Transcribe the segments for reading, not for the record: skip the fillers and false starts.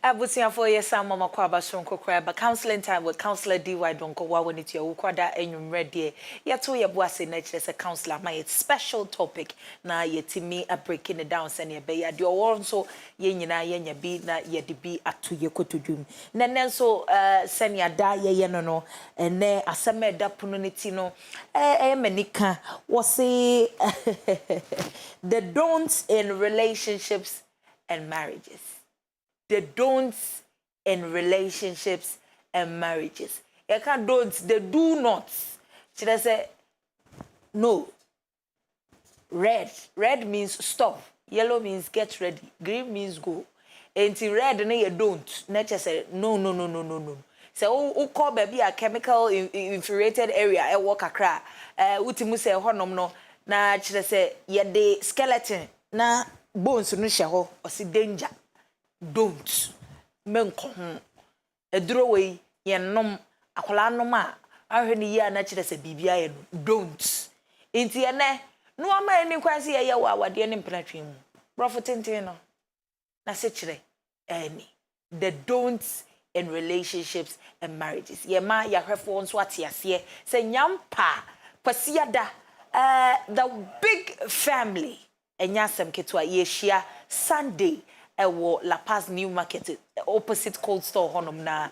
Abusia for yes, I'm Mama Kwaba Sonko but counseling time with Counselor DONKOH Donkoh when it's your Ukwada and you're ready. Yet to your bossy nature as a counselor, my special topic. Now ye to me a breaking it down, send your bay at your warm so yen ya be na ye de be at to your to doom. Then so send ya da ye no and there a summer da pununitino menika was say the don'ts in relationships and marriages. The don'ts in relationships and marriages. You can't don'ts, the do nots. Should I say no? Red. Red means stop. Yellow means get ready. Green means go. And red and you don't. Nature say no. So who call baby a chemical infuriated area I walk a cry. Utimu say honom no na should I say ye the skeleton na bones no shaho or see danger. Don't menko eduro we ye nom akola nom a ahwene yi ana kire se bibia ye no don't enti ene no ama eni kwanse ye wa awade ne mpratwe mu profitente no na se kire any the don'ts in relationships and marriages ye ma ya hwefo nso atiase se nyampa kwasiada the big family enyasem ketwa ye hia Sunday La Paz New Market opposite Cold Store honum na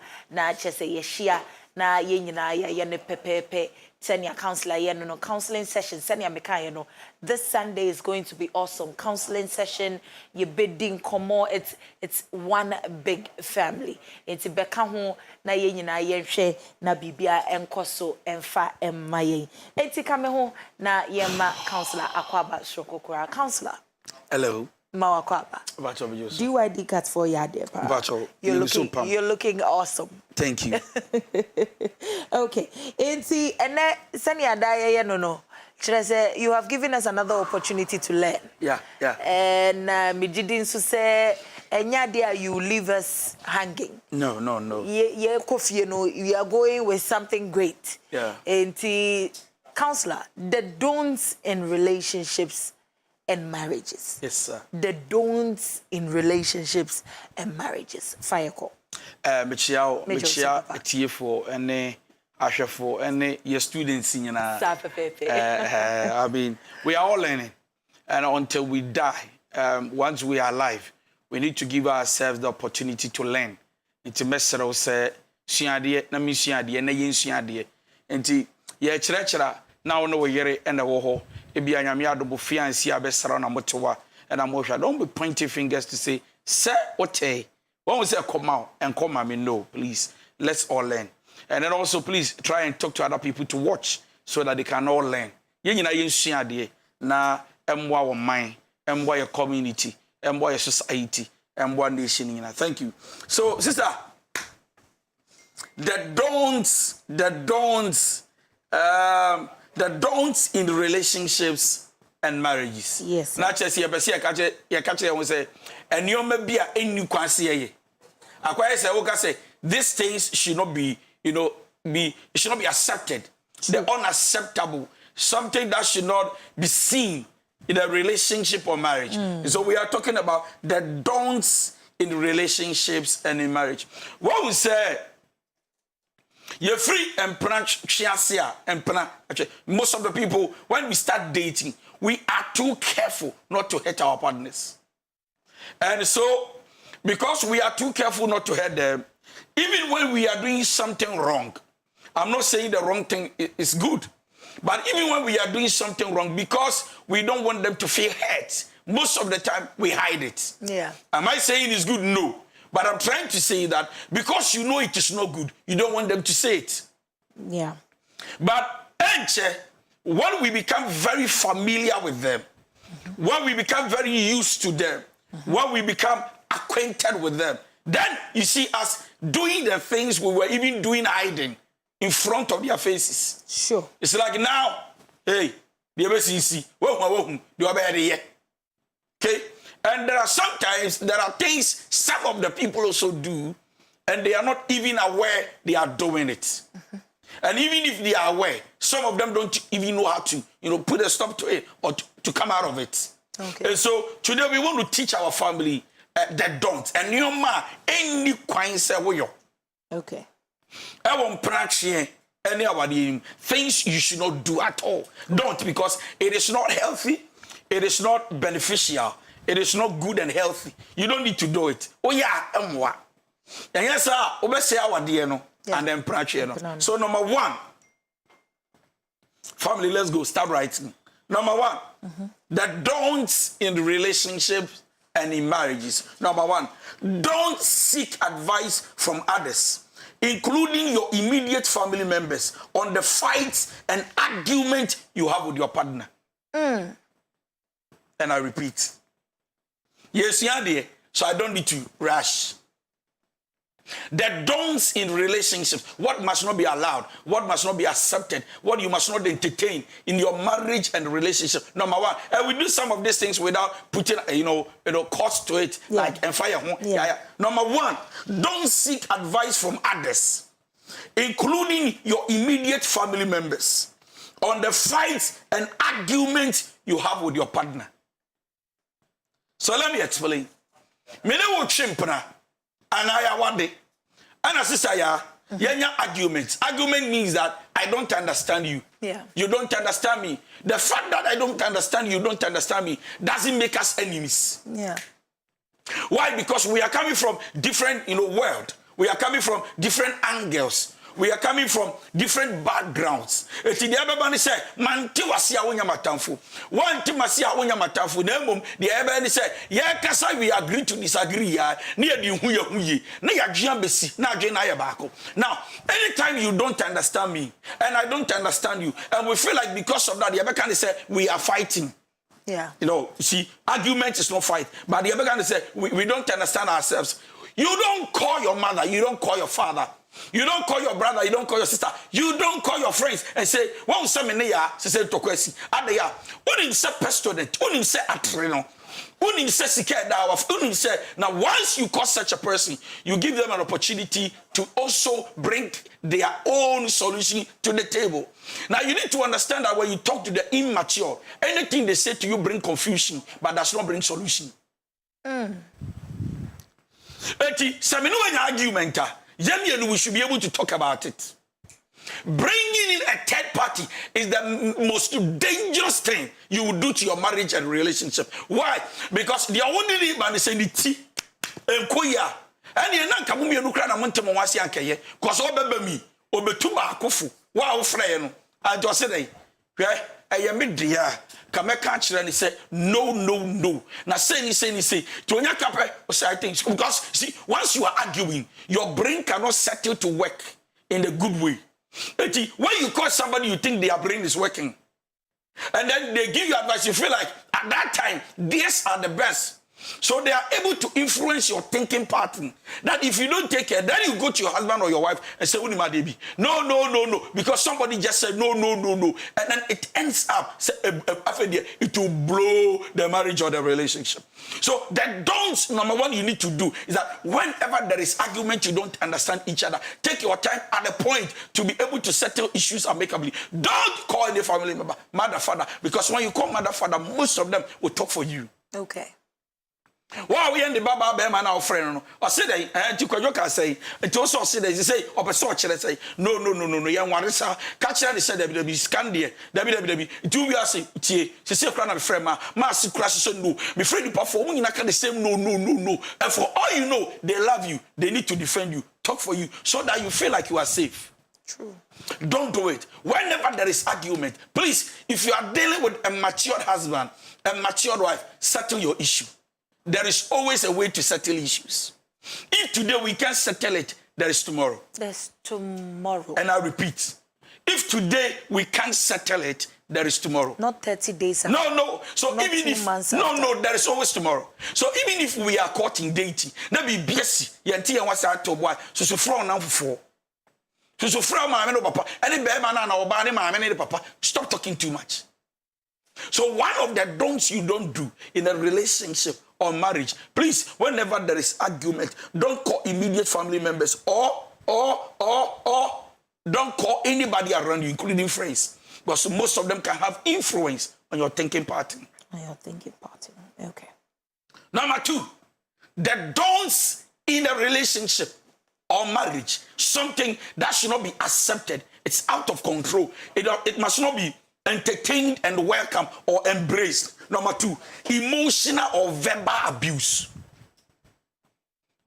chese yeshia na yenyina ya ne pepepe senior counselor ye no counseling session senior meka ye no this Sunday is going to be awesome counseling session ye bidding komo it's one big family it's beka ho na yenyina ye hwe na bibia enkoso emfa emmaye enti kame ho na yema counselor akwaba sokokora counselor hello Mawakwaba. DYD cut for your day. You're looking awesome. Thank you. Okay. And see, and then Sanya Daya no. You have given us another opportunity to learn. Yeah. And Mijidin to say, and yeah, you leave us hanging. No. Yeah, coffee, you are going with something great. Yeah. And counselor, the don'ts in relationships and marriages. Yes, sir. The don'ts in relationships and marriages. Fire call. Michia, TFO, and Ashafo, and your students in I mean, we are all learning, and until we die, once we are alive, we need to give ourselves the opportunity to learn. It's a message of say, Shiadia, Nami Shiadia, Nayin Shiadia, and ye chera now no yere and a woho. Ebi anyame adobo fiancé abesra na motowa and amosha don't be pointing fingers to say sir okay when we say come out and come I mean no please let's all learn and then also please try and talk to other people to watch so that they can all learn ye nyina ye nsua de na emwa wo man emwa your community emwa your society emwa nation nyina thank you so sister the don'ts in relationships and marriages. Yes. Not just here, but here, catch it. Say, and you may be a new quantity. I say, these things should not be, it should not be accepted. True. They're unacceptable. Something that should not be seen in a relationship or marriage. So we are talking about the don'ts in relationships and in marriage. What we say. You're free and branch and most of the people, when we start dating, we are too careful not to hurt our partners. And so, because we are too careful not to hurt them, even when we are doing something wrong, I'm not saying the wrong thing is good, but even when we are doing something wrong, because we don't want them to feel hurt, most of the time we hide it. Yeah. Am I saying it's good? No. But I'm trying to say that because you know it is not good, you don't want them to say it. Yeah. But when we become very familiar with them, when we become very used to them, when we become acquainted with them, then you see us doing the things we were even doing hiding in front of their faces. Sure. It's like now, hey, okay? And there are things some of the people also do, and they are not even aware they are doing it. And even if they are aware, some of them don't even know how to, put a stop to it or to come out of it. Okay. And so today we want to teach our family the don'ts. And any kwan say woyo. Okay. I won't practice any of the things you should not do at all. Don't, because it is not healthy, it is not beneficial, it is not good and healthy. You don't need to do it. Oh yeah, and yes, sir, obey our dear no, and then practice no. So number one, family, let's go. Start writing. Number one, the don'ts in relationships and in marriages. Number one, don't seek advice from others, including your immediate family members, on the fights and argument you have with your partner. And I repeat, yes, yeah, dear, so I don't need to rush. The don'ts in relationships, what must not be allowed, what must not be accepted, what you must not entertain in your marriage and relationship. Number one, and we do some of these things without putting, cost to it, like and fire. Number one, don't seek advice from others, including your immediate family members, on the fights and arguments you have with your partner. So let me explain. Mene wo chimpna. And I want it. And as sister, arguments. Argument means that I don't understand you. Yeah. You don't understand me. The fact that I don't understand you, don't understand me, doesn't make us enemies. Yeah. Why? Because we are coming from different, world. We are coming from different angles. We are coming from different backgrounds. Eti the everybody say, man ti wasi a wonya matamfo. One ti masi a wonya matamfo. Na emom the everybody say, yeah, kasa we agree to disagree ya. Ni di hu ye hu ye. Na ya dwan besi. Na dwan na ya baako. Now, anytime you don't understand me and I don't understand you, and we feel like because of that, the other can say we are fighting. Yeah. See, argument is not fight, but the other can say we don't understand ourselves. You don't call your mother, you don't call your father. You don't call your brother, you don't call your sister, you don't call your friends and say, "What was some neya?" Say to kwesi. Adeya. Unim say pestilent. Unim say atreno. Unim say sike dawa. Unim say. Now, once you call such a person, you give them an opportunity to also bring their own solution to the table. Now, you need to understand that when you talk to the immature, anything they say to you bring confusion, but does not bring solution. Eti, saminu enya argument. We should be able to talk about it. Bringing in a third party is the most dangerous thing you will do to your marriage and relationship. Why? Because the only man is saying the enkoya. And you nan kamu mienu kra na montemo wase ankeye. Cause obebe mi, obetuma akofo. Wa wo frɛ no. And just say, "Hwɛ, eye me dia." Kameka chira ni say no. Na say ni say. To onya kape o say things because see once you are arguing, your brain cannot settle to work in a good way. When you call somebody, you think their brain is working, and then they give you advice. You feel like at that time these are the best. So they are able to influence your thinking pattern. That if you don't take care, then you go to your husband or your wife and say, no. Because somebody just said no. And then it ends up, it will blow the marriage or the relationship. So the don'ts, number one, you need to do is that whenever there is argument, you don't understand each other, take your time at the point to be able to settle issues amicably. Don't call any family member mother, father, because when you call mother, father, most of them will talk for you. Okay. Why we end the Baba Bear man our friend? Or say they and Tikojoka say, it also say they say, or search say, no, young Warisa, catch and said WWE Scandia, WWE, 2 years, she said, Crown friend, Master Crash, no, be free to perform in the same no. And for all you know, they love you, they need to defend you, talk for you, so that you feel like you are safe. True. Don't do it. Whenever there is argument, please, if you are dealing with a matured husband, a matured wife, settle your issue. There is always a way to settle issues. If today we can't settle it, there is tomorrow. There's tomorrow. And I repeat, if today we can't settle it, there is tomorrow. Not 30 days after. No. So not even if no, there is always tomorrow. So even if we are caught in dating, that be BSc. Yanti and what's that to boy? So from now for. So from my papa. Any bear man and our my papa. Stop talking too much. So one of the don'ts you don't do in a relationship or marriage, please, whenever there is argument, don't call immediate family members or don't call anybody around you, including friends, because most of them can have influence on your thinking pattern. On your thinking pattern, okay. Number 2, the don'ts in a relationship or marriage, something that should not be accepted. It's out of control. It must not be entertained and welcome or embraced. Number 2, emotional or verbal abuse.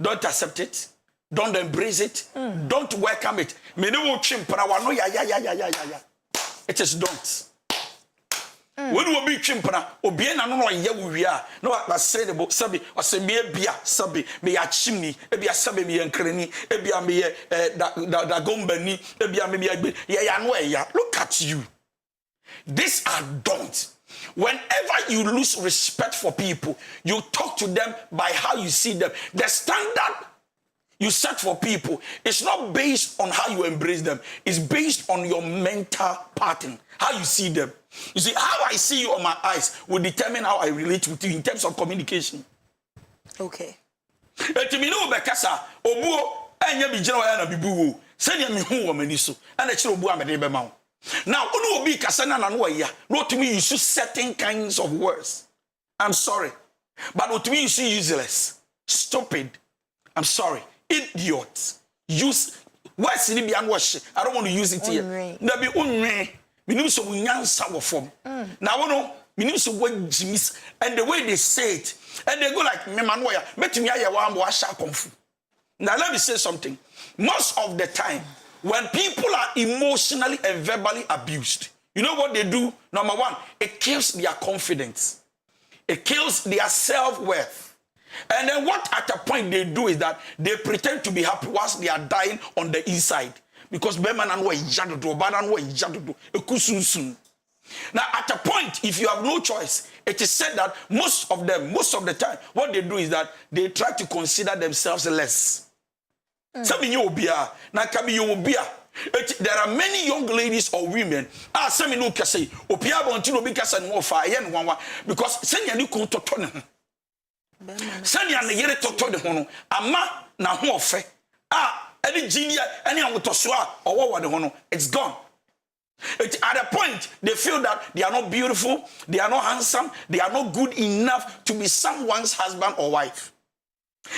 Don't accept it. Don't embrace it. Don't welcome it. It is don't. When we be chimpana, obiena no ye wuwia. No I say the sabi, or say me bia sabi, me ya chimney, ebia sabi me enkreni, ebia me da gombani, ebia me ya no ya. Look at you. These are don't. Whenever you lose respect for people, you talk to them by how you see them. The standard you set for people is not based on how you embrace them. It's based on your mental pattern, how you see them. You see, how I see you on my eyes will determine how I relate with you in terms of communication. Okay. Etimino bekasa obuo enya bi gina wa na bibuwo. Senya me hu wo mani so. Ana kire obuo amede be ma wo. Now, onu obi kasa na no ya. No to me use certain kinds of words. I'm sorry. But to me you see useless, stupid. I'm sorry. Idiot. Use words in the wash. I don't want to use it here. Na be unwe. Minim so nyansa wo form. Na wono minim so wajimis and the way they say it and they go like me manoya metumi aye wa ambo asha komfu. Now let me say something. Most of the time when people are emotionally and verbally abused, you know what they do? Number 1, it kills their confidence. It kills their self-worth. And then what at a point they do is that they pretend to be happy whilst they are dying on the inside. Because now at a point, if you have no choice, it is said that most of the time, what they do is that they try to consider themselves less. There are many young ladies or women. Some no can say, because send you Sanya ne yere toto de hono ama na ho ofe any genius any amotoswa or what de hono it's gone. At a point they feel that they are not beautiful, they are not handsome, they are not good enough to be someone's husband or wife.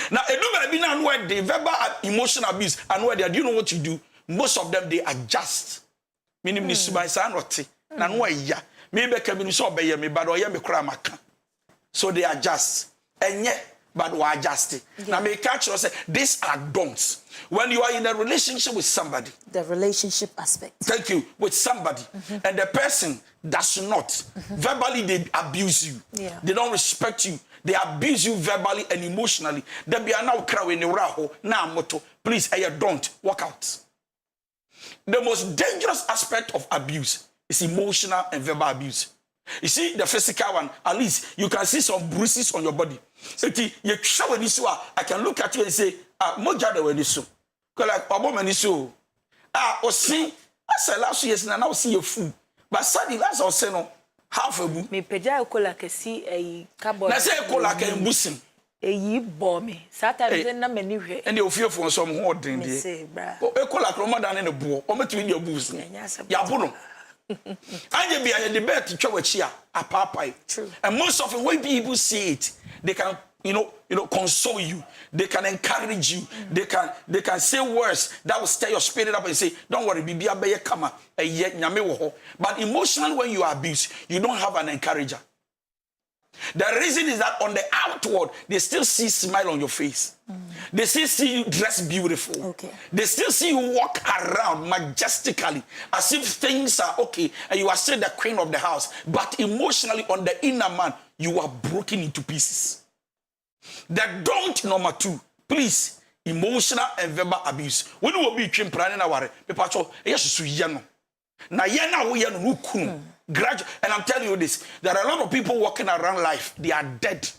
Now edu be na where the verbal emotional abuse and where they do you know what you do? Most of them they adjust. Meaning this my son rotti na no ya me be ka bi so obeye me bad or ye me kra maka. So they adjust. And yet, but we adjust it. Now, may catch you say these are don'ts. When you are in a relationship with somebody, the relationship aspect. Thank you, with somebody, and the person does not verbally they abuse you. Yeah. They don't respect you. They abuse you verbally and emotionally. They be now crowing around. Now, motto, please, don't walk out. The most dangerous aspect of abuse is emotional and verbal abuse. You see, the physical one, at least you can see some bruises on your body. So, I can look at you and say, Moja de Weniso. Because like, Obomaniso. Osi, I said last year, and now see your food. But suddenly, that's also no half a boot. Me peja kola ke si a carbon. I say kola ke mbusim. Ye bore me. Saturday na many way. And you fear for some hoarding. Say, bra. Kola kroma than in a boar. Or between your boots. Yabuno. And you be a debate to Chowachia, a papai. True. And most of the way people see it, they can, console you. They can encourage you. They can say words that will stir your spirit up and say, don't worry, bibi abeye kama, but emotionally when you are abused, you don't have an encourager. The reason is that on the outward, they still see smile on your face. They still see you dressed beautiful. Okay. They still see you walk around majestically as if things are okay and you are still the queen of the house. But emotionally, on the inner man, you are broken into pieces. The don't number 2, please, emotional and verbal abuse. When you will be planning our people, yes, na yena wo ye no kunu graduate. And I'm telling you this, there are a lot of people walking around life, they are dead.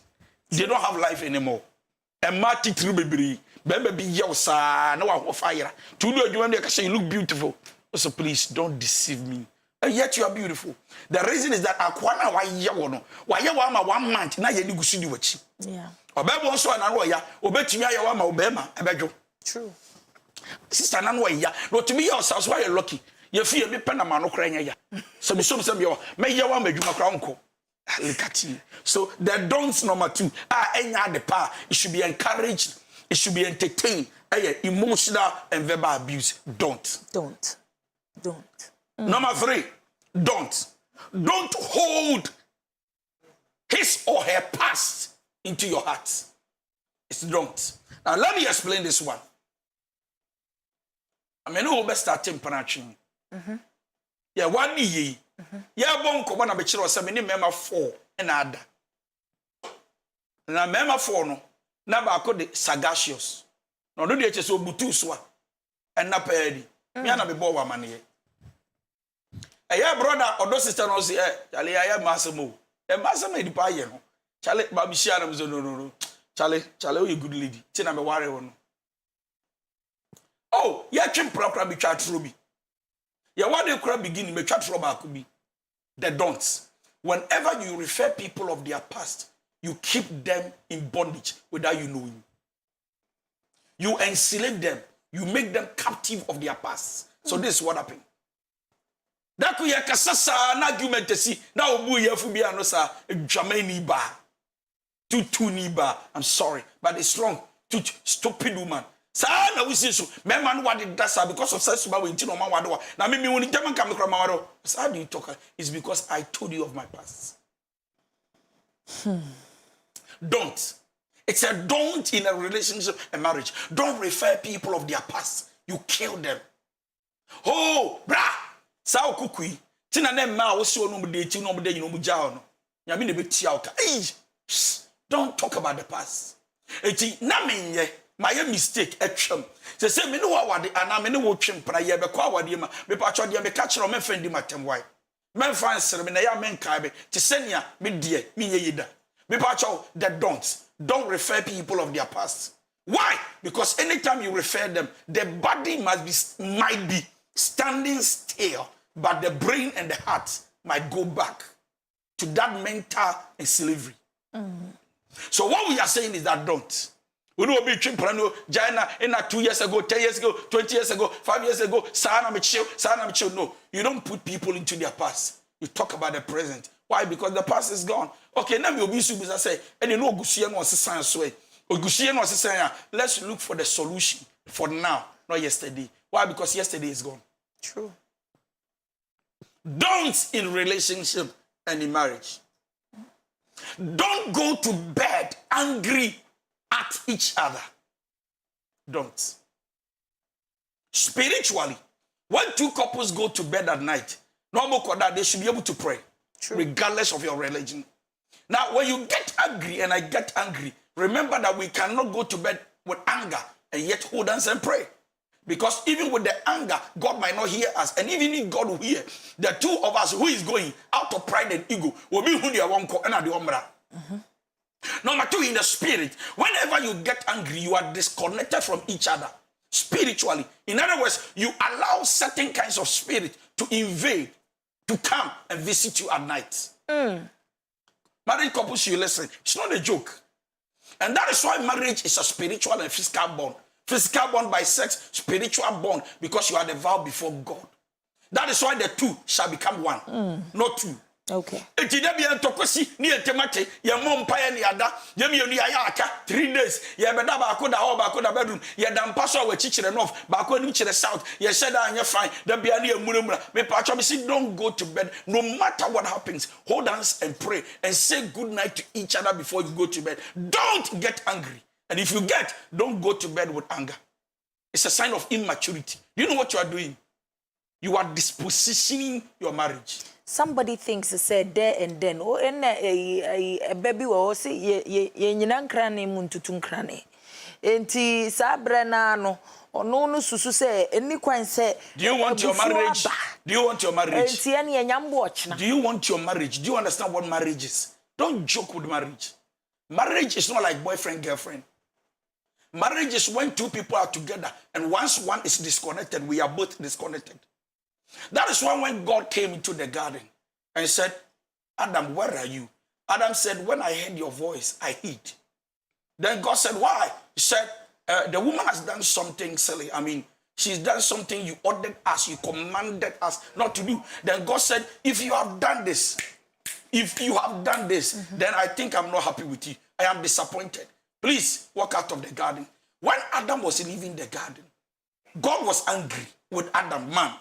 They don't have life anymore. And Marty through baby be yosa no wa fire to do you want to say you look beautiful. So please don't deceive me. And yet you are beautiful. The reason is that akwana wa ye wono wa ye wa ma 1 month na ye ni gusu di wachi. Yeah. Obebo so na no ya obetumi aye wa ma obema ebedwo. True. Sister na no ya no to be yourself so you lucky. You feel me pen na no kra nya ya. So me so me yo me ye wa madwuma kra nko. Look at you. So the don'ts number 2 enya the power. It should be encouraged It should be entertained. Emotional and verbal abuse. Don't. Don't. Number 3, don't. Don't hold his or her past into your heart. It's don't. Now let me explain this one. I mean, who best start temperature? Yeah, 1 year. Yeah, bon ko na be kire o me member 4 and ada. Na member 4 no, na ba ko de sagacious. No do de eche so butu so a. And na pedi. Me na be bo wa mane. Brother odo sister no say chale ya masemo. Masemo di pa ye no. Chale ba bi share na me no. Chale o you good lady. Ti na me ware wo no. Oh, ya twem program bi twa tro bi. Ya what they could begin me twa tro ba ko bi. The don'ts. Whenever you refer people of their past, you keep them in bondage without you knowing. You enslave them. You make them captive of their past. So this is what happened. That could yakasasa an argument to see now buya fubia no sa Jamaica ba. Tutu ni ba. I'm sorry, but it's wrong. Stupid woman. Sa na we see so me man what did that because of such ba we ntino man wado na me woni jaman kam kra man wado. How do you talk? It's because I told you of my past. Don't. It's a don't in a relationship and marriage. Don't refer people of their past. You kill them. Oh, bra. Sa okukui. Tina ne ma wo se onu de ti no de yin omu ja no. Ya me ne betia oka. Don't talk about the past. Eti na menye my mistake etwam. Say me no wawade ana me no wo twem pra ye be kwa wade ma. Me pa cho de me ka kire o me fendi matem why. Men fan sere me na ya men kai be. Ti senia me de me ye yida. Me pa cho the don'ts. Don't refer people of their past. Why? Because anytime you refer them, the body might be standing still, but the brain and the heart might go back to that mental slavery. So what we are saying is that don't. We know be chimprano China in 2 years ago, 10 years ago, 20 years ago, 5 years ago, sana me chill. No, you don't put people into their past. You talk about the present. Why? Because the past is gone. Okay, now we'll be say, and you know, Gusian was a science way. Or Gusian was a saying, let's look for the solution for now, not yesterday. Why? Because yesterday is gone. True. Don't in relationship and in marriage. Don't go to bed angry at each other. Don't. Spiritually, when 2 couples go to bed at night, normal they should be able to pray. True. Regardless of your religion. Now, when you get angry and I get angry, remember that we cannot go to bed with anger and yet hold hands and pray. Because even with the anger, God might not hear us. And even if God will hear, the two of us who is going out of pride and ego will be who they are one and the umbra. Number 2, in the spirit, whenever you get angry, you are disconnected from each other spiritually. In other words, you allow certain kinds of spirit to invade, to come and visit you at night. Married couples, you listen. It's not a joke. And that is why marriage is a spiritual and physical bond. Physical bond by sex, spiritual bond because you are the vow before God. That is why the 2 shall become 1, not 2. Okay. Eti da bia tokosi ni etemate ye mompa ye ni ada ye mienu ya aka 3 days ye beda ba ko da ho ba ko da bedroom ye da mpa so wa chichire north ba ko ni chire south ye sheda anya fine da bia na emuremura me pa cho me say don't go to bed no matter what happens. Hold hands and pray and say good night to each other before you go to bed. Don't get angry. And if you get, don't go to bed with anger. It's a sign of immaturity. Do you know what you are doing? You are dispositioning your marriage. Somebody thinks he said there and then. Oh, and a baby will say, ye nyan crane muntutum crane. Enti sabrana no, or no susu say, any quine say, do you want your marriage? Do you want your marriage? Enti any yam watch. Do you want your marriage? Do you understand what marriage is? Don't joke with marriage. Marriage is not like boyfriend, girlfriend. Marriage is when 2 people are together, and once one is disconnected, we are both disconnected. That is why when God came into the garden and said, Adam, where are you? Adam said, when I heard your voice, I hid. Then God said, why? He said, the woman has done something silly. I mean, she's done something you ordered us, you commanded us not to do. Then God said, if you have done this, then I think I'm not happy with you. I am disappointed. Please walk out of the garden. When Adam was leaving the garden, God was angry with Adam, man.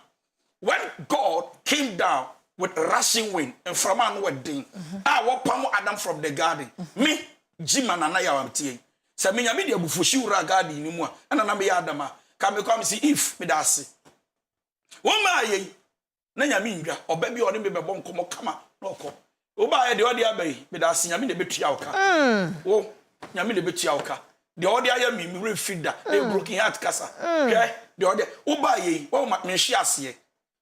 When God came down with rushing wind and from an wedding, I walk Adam from the garden. Me, Jim and Anaya am tea. Say me nyame de abufushi wura garden ni mu a na me Adama. Come see if me da ase. Woma ayi na nyame ndwa oba bi one me bebo nkomo kama na okọ. Oba ayi de odi abai me da ase nyame de betua oka. Wo nyame de betua oka. De odi ayi mi refida e broken heart kasa. Hwe de odi oba ayi wo ma me hwe ase.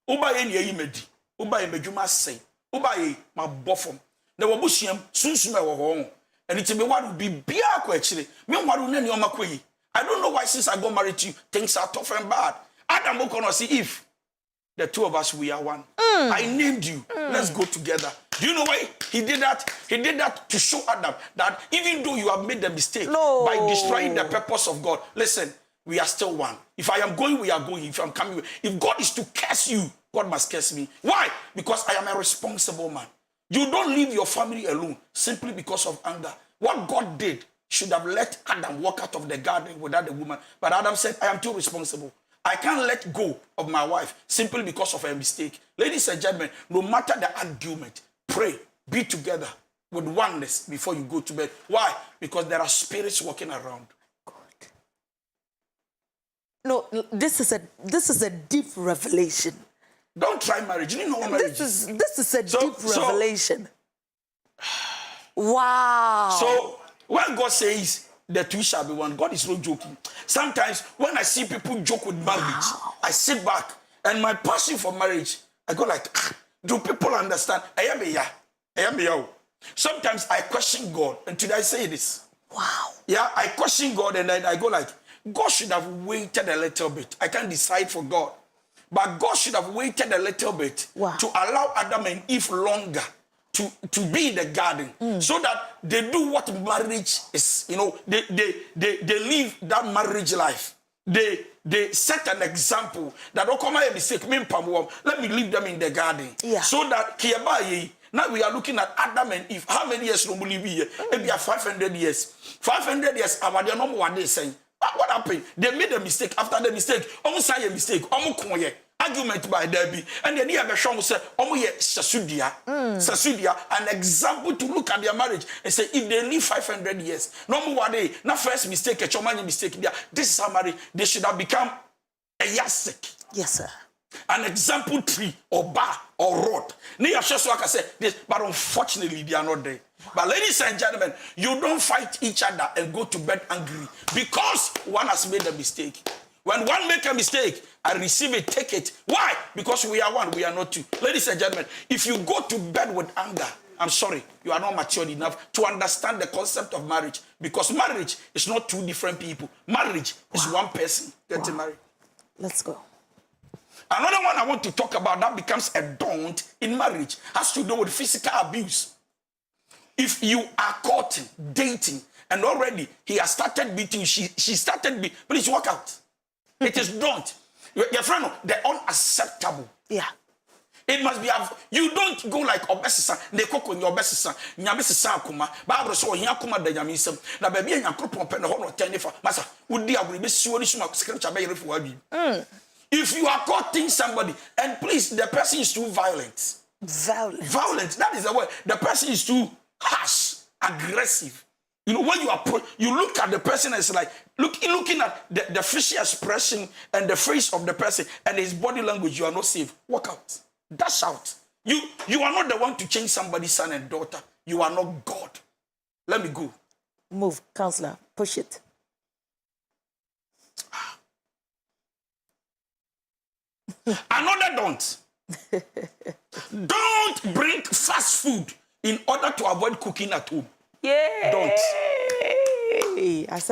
Oba ayi ne ayi medi. Oba ayi medwuma sei. Oba ayi ma bofom. Na wo busuam sunsum e wo ho. And it's me what be bia ko actually. Me what no ne omakwa. I don't know why since I got married to you, things are tough and bad. Adam will gonna see if the two of us we are one. I named you. Let's go together. Do you know why he did that? He did that to show Adam that even though you have made the mistake by destroying the purpose of God, listen, we are still one. If I am going, we are going. If I'm coming, if God is to curse you, God must curse me. Why? Because I am a responsible man. You don't leave your family alone simply because of anger. What God did should have let Adam walk out of the garden without the woman. But Adam said, I am too responsible. I can't let go of my wife simply because of a mistake. Ladies and gentlemen, no matter the argument, pray, be together with oneness before you go to bed. Why? Because there are spirits walking around. God. No, this is a deep revelation. Don't try marriage. You know what marriage is. This is a deep revelation. Wow. So when God says the two shall be one, God is not joking. Sometimes when I see people joke with marriage, I sit back and my passion for marriage, I go like, do people understand? I am here. Sometimes I question God, and today I say this. Wow. Yeah, I question God and then I go like, God should have waited a little bit. I can't decide for God. But God should have waited a little bit to allow Adam and Eve longer to be in the garden so that they do what marriage is. You know, they live that marriage life. They set an example that let me leave them in the garden. Yeah. So that now we are looking at Adam and Eve. How many years do we live here? Maybe 500 years. 500 years, our number one day saying, what happened? They made a mistake. After the mistake, almost say a mistake. Argument by Debbie, and then here the show say, Sasudia, an example to look at their marriage and say, if they live 500 years, no more day, not first mistake, a chomani mistake, this is how married, they should have become a yasik. Yes, sir. An example tree or bar or rod. But unfortunately, they are not there. But ladies and gentlemen, you don't fight each other and go to bed angry because one has made a mistake. When one make a mistake, I receive it, take it. Why? Because we are one, we are not two. Ladies and gentlemen, if you go to bed with anger, I'm sorry, you are not mature enough to understand the concept of marriage. Because marriage is not two different people. Marriage is one person getting married. Let's go. Another one I want to talk about that becomes a don't in marriage has to do with physical abuse. If you are courting, dating, and already he has started beating you, she started beating, please walk out. It is don't. Your friend, the unacceptable. Yeah. It must be, you don't go like obesisa, ne koko your obesisa, nyamesisa akuma, Bible so hin akuma da nyamesam, na ba bia nyankopon pe na ho no tenefa, masa, wodi aguri be siwori suma scripture be yere for abi. If you are courting somebody, and please, the person is too violent. Violent, that is the word. The person is too harsh, aggressive. You know, when you look at the person, it's like looking at the facial expression and the face of the person and his body language, you are not safe. Walk out. Dash out. You are not the one to change somebody's son and daughter. You are not God. Let me go. Move, counselor. Push it. Another don't. Don't bring fast food in order to avoid cooking at home. Yeah. Don't.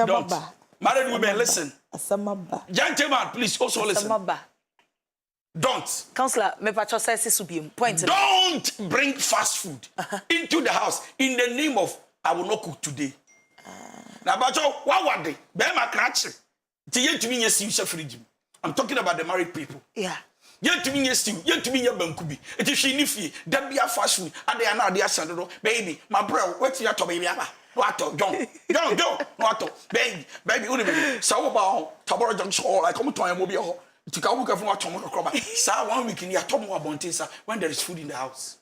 Don't. Married women, listen. Asamaba. Gentlemen, please also listen. Asamaba. Don't. Counselor, me pacho says this will be point. Don't bring fast food into the house in the name of I will not cook today. Now, but what they? I'm talking about the married people. Yeah. Yet to me, yes, yet to me, your bankubi. It is she niffy, that be a fast food, and they are not the ascendant. Baby, my bro, what's your to baby? No ato, John. No ato. Baby, baby. So about Tabora Junction, I come to Mobile. To come from what Tom Crobber. Sir, 1 week in your Tom Wabontesa when there is food in the house.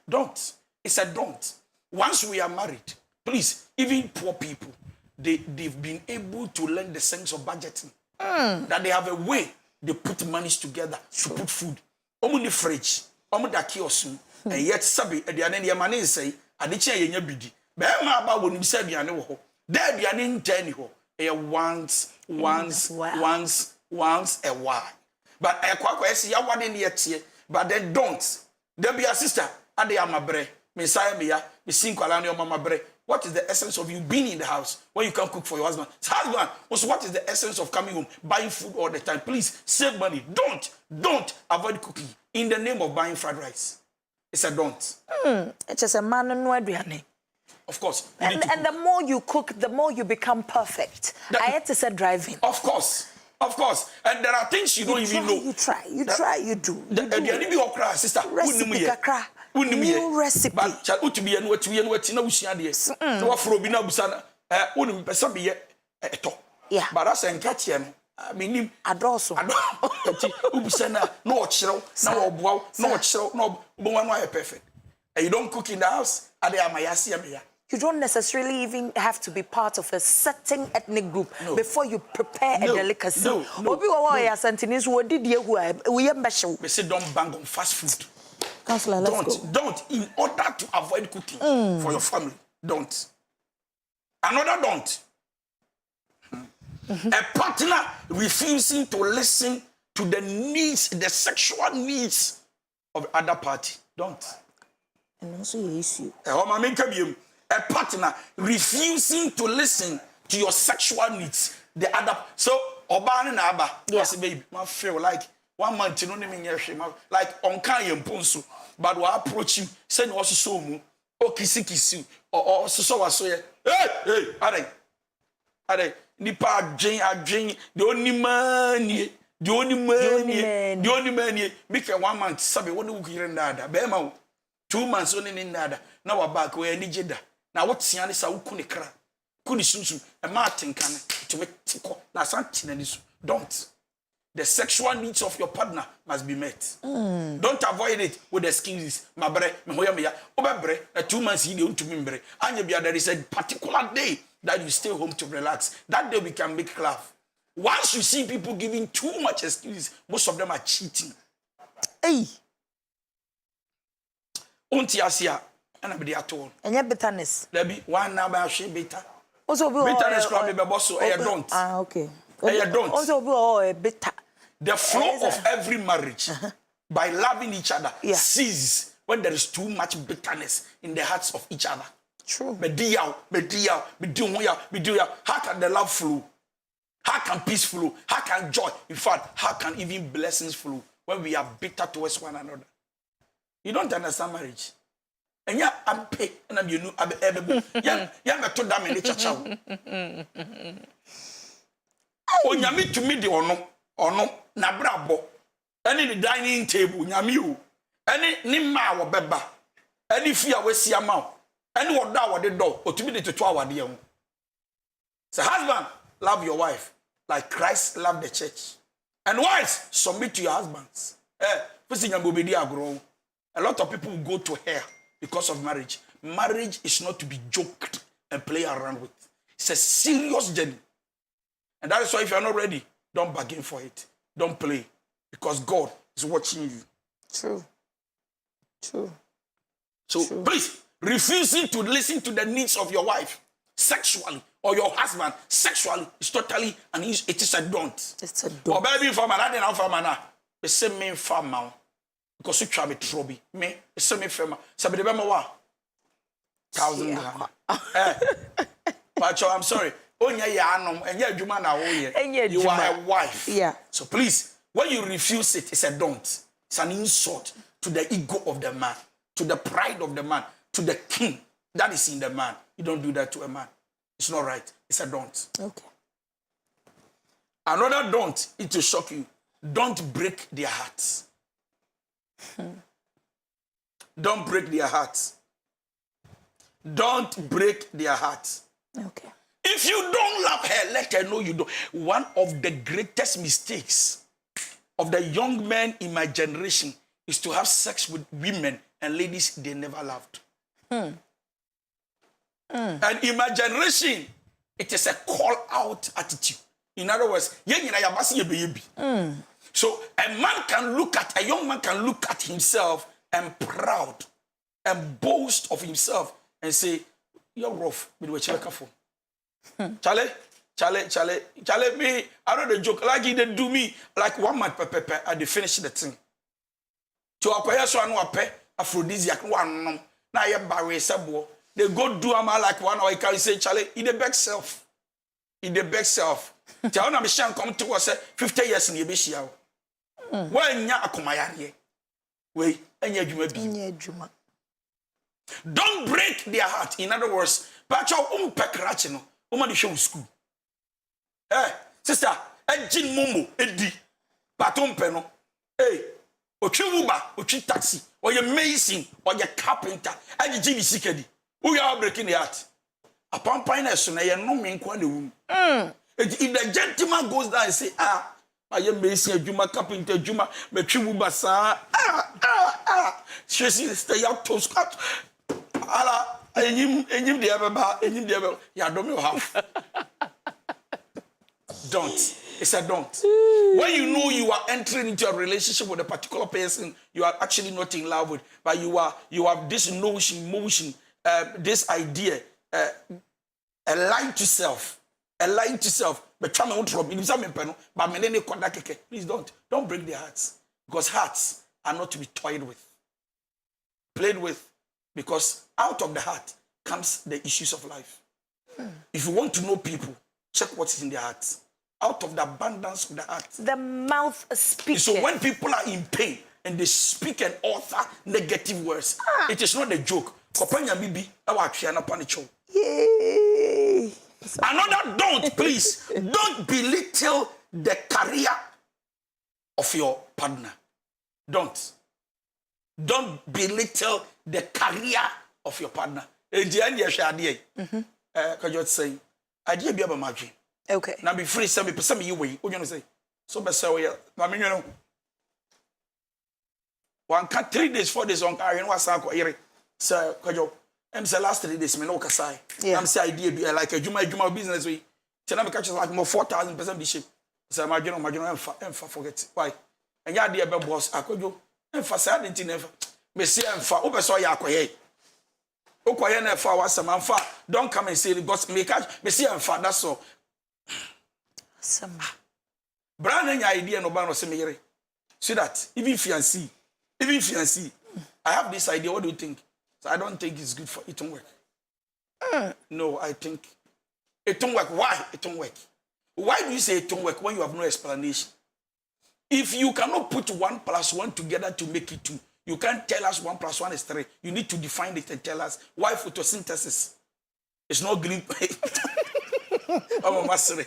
Don't. It's a don't. Once we are married, please, even poor people, they've been able to learn the sense of budgeting. That they have a way they put monies together to put food. Omu the fridge, omu da kiosk, and yet sabi at the end of money say, Adicha yenya bidi. Bema about when you said the annual, there be an intern once a while. But I quite see ya one in yet, but then don't. There be a sister, Ade Amabre, Messiah Mia, Missin Kalani Mama Bre. What is the essence of you being in the house when you can't cook for your husband? Husband, also what is the essence of coming home, buying food all the time? Please save money. Don't avoid cooking in the name of buying fried rice. It's a don't. It's just a man no adriane. Of course. And the more you cook, the more you become perfect. I had to say driving. Of course. And there are things you don't even know. You try, you do. Sister, recipe kakra. New recipe. But shall to be and what we and what you know, no afrobina busana. Wouldn't be some be yeah. But us and catch him. I mean, Adoso. Ubusana, no chill, no wow, no chill, no one perfect. And you don't cook in the house, you don't necessarily even have to be part of a certain ethnic group before you prepare a delicacy. No. We say don't bang on fast food. Counselor, let's go. Don't. In order to avoid cooking for your family, don't. Another don't. A partner refusing to listen to the needs, the sexual needs of the other party. Don't. And also your issue. A partner refusing to listen to your sexual needs. The other. So, Obani na aba. Yes, baby. I feel like 1 month, you know, like on Kanye Ponsu. But we approach him, send us so mu, or kissy, or so. Hey, are they? Nipa Jane, the only money, make a 1 month, Sabi, what do we hear in Nada? Bema, 2 months only in Nada. Now we're back where any jeda. Now what's the answer? Kunikra, Kunisusu, a Martin can to make tickle. Now something don't. The sexual needs of your partner must be met. Don't avoid it with excuses. My bre, me hoya me ya. Obebre, 2 months he don't to me bre. And there is a particular day that you stay home to relax. That day we can make laugh. Once you see people giving too much excuses, most of them are cheating. Hey. Unti asia, and abdi at all. And your bitterness. There be one now by she bitter. Also, bitterness probably be boss so I don't. Okay. I don't. Also, bitter. The flow of every marriage by loving each other ceases when there is too much bitterness in the hearts of each other. True. How can the love flow? How can peace flow? How can joy? In fact, how can even blessings flow when we are bitter towards one another? You don't understand marriage. And yeah, I'm pay and I'm you know I'm able. Yeah, to damn in the church. Oh, nyami to me the ono na brabo. Any the dining table, nyami o. Any nimma wo beba. Any fear we see ama. Any what that what the door or to be the 2 hour there. So husband, love your wife like Christ loved the church. And wives, submit to your husbands. A lot of people go to hell because of marriage. Marriage is not to be joked and play around with. It's a serious journey. And that is why if you're not ready, don't bargain for it. Don't play. Because God is watching you. True. So please, refusing to listen to the needs of your wife sexually or your husband sexually is totally and it is a don't. It's a don't. Or baby for man, I didn't have man. The same me farm now. Because you try me trouble. Me, the same me farm. So be the bema wa 1,000 Ghana. But I'm sorry. Onya ya anom enya adwuma na wo ye. You are a wife. Yeah. So please, when you refuse it, it's a don't. It's an insult to the ego of the man, to the pride of the man, to the king that is in the man. You don't do that to a man. It's not right. It's a don't. Okay. Another don't, it will shock you. Don't break their hearts. Don't break their hearts. Don't break their hearts. Okay. If you don't love her, let her know you don't. One of the greatest mistakes of the young men in my generation is to have sex with women and ladies they never loved. And in my generation, it is a call-out attitude. In other words, so a young man can look at himself and proud and boast of himself and say, you're rough, but we're careful. Charlie, me, I know the joke, like he did do me, like 1 month, I did finish the thing. To acquire so I know a pet, aphrodisiac, one, now you're barry sabo. They go do a man like 1 hour, I can say, Charlie, in the back self. In the back self. Tell them, Michelle come to us 50 years in the Bishia. When ya akomayanye. Wait, and ya juma. Don't break their heart. In other words, patch out pecrachino. Woman show school. Hey, sister, Jin Momo, Eddie, Baton Peno. Hey, Ochi Uber, Ochi taxi, or your mason, or your carpenter, and the Jimmy Sikedi. Who you are breaking the heart? Upon piners, so I no mean quite the womb. If the gentleman goes down and say, I am mason, Juma carpenter, Juma, Mechi Uber, she stay out to Scott. Allah. And you the ever, yeah, don't know how. Don't. It's a don't. When you know you are entering into a relationship with a particular person you are actually not in love with, but you have this motion, this idea, a lie to self. But try me trouble. Please don't break their hearts. Because hearts are not to be toyed with, played with. Because out of the heart comes the issues of life. If you want to know people, check what is in their hearts. Out of the abundance of the heart, the mouth speaks. So when people are in pain and they speak and utter negative words, it is not a joke. Yay. Another don't, please. Don't belittle the career of your partner. Don't belittle the career of your partner. Because you're saying, idea be about my dream. Okay. Now be free, some you way. What you gonna say? So be say, I mean, you know, 3 days, 4 days on carrying what's up, sir, Kajo. I'm say last 3 days, me no kasai. I'm say idea be like a Juma business way. Tell me catch like more 4,000% be shape. So my general, forget why. And ya dear boss, I could go. Emphasize it never. Me see emfa. Ope so ya koye. Okoye na emfa wasam emfa. Don't come and say it because me catch. Me see emfa. That's all. Some. Brand new idea no ban no say me yere. See that even fiancé, I have this idea. What do you think? So I don't think it's good for it to work. No, I think it don't work. Why it don't work? Why do you say it don't work when you have no explanation? If you cannot put 1 + 1 together to make it 2, you can't tell us 1 + 1 is 3. You need to define it and tell us why photosynthesis is not green. I'm a master.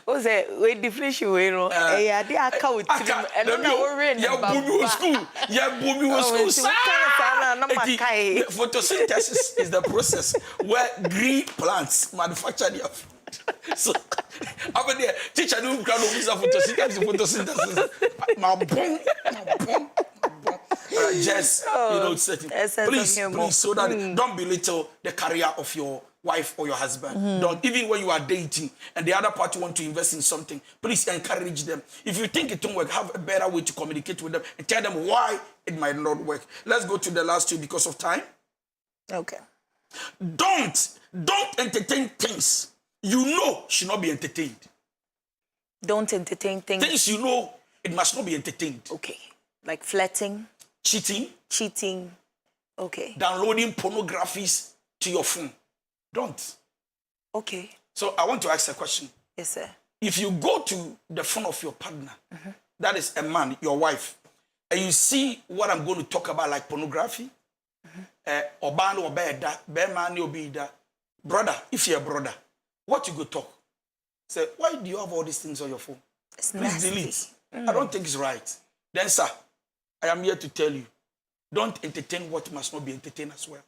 What's that? We definition we know. Yeah, they are count. And no worry. Yeah, boom school. Yeah, boom school. Photosynthesis is the process where green plants manufacture their food. So, over there, teacher no crowd of photosynthesis. My boom. Just please, so that don't belittle the career of your wife or your husband. Don't, even when you are dating and the other party want to invest in something, please encourage them. If you think it won't work, have a better way to communicate with them and tell them why it might not work. Let's go to the last 2 because of time. Okay. Don't entertain things you know should not be entertained. Don't entertain things you know it must not be entertained. Okay. Like flirting, cheating. Okay. Downloading pornographies to your phone. Don't. Okay. So I want to ask a question. Yes, sir. If you go to the phone of your partner, that is a man, your wife, and you see what I'm going to talk about, like pornography, brother, if you're a brother, what you go talk? Say, why do you have all these things on your phone? It's Please nasty. delete. I don't think it's right. Then, sir, I am here to tell you, don't entertain what must not be entertained as well.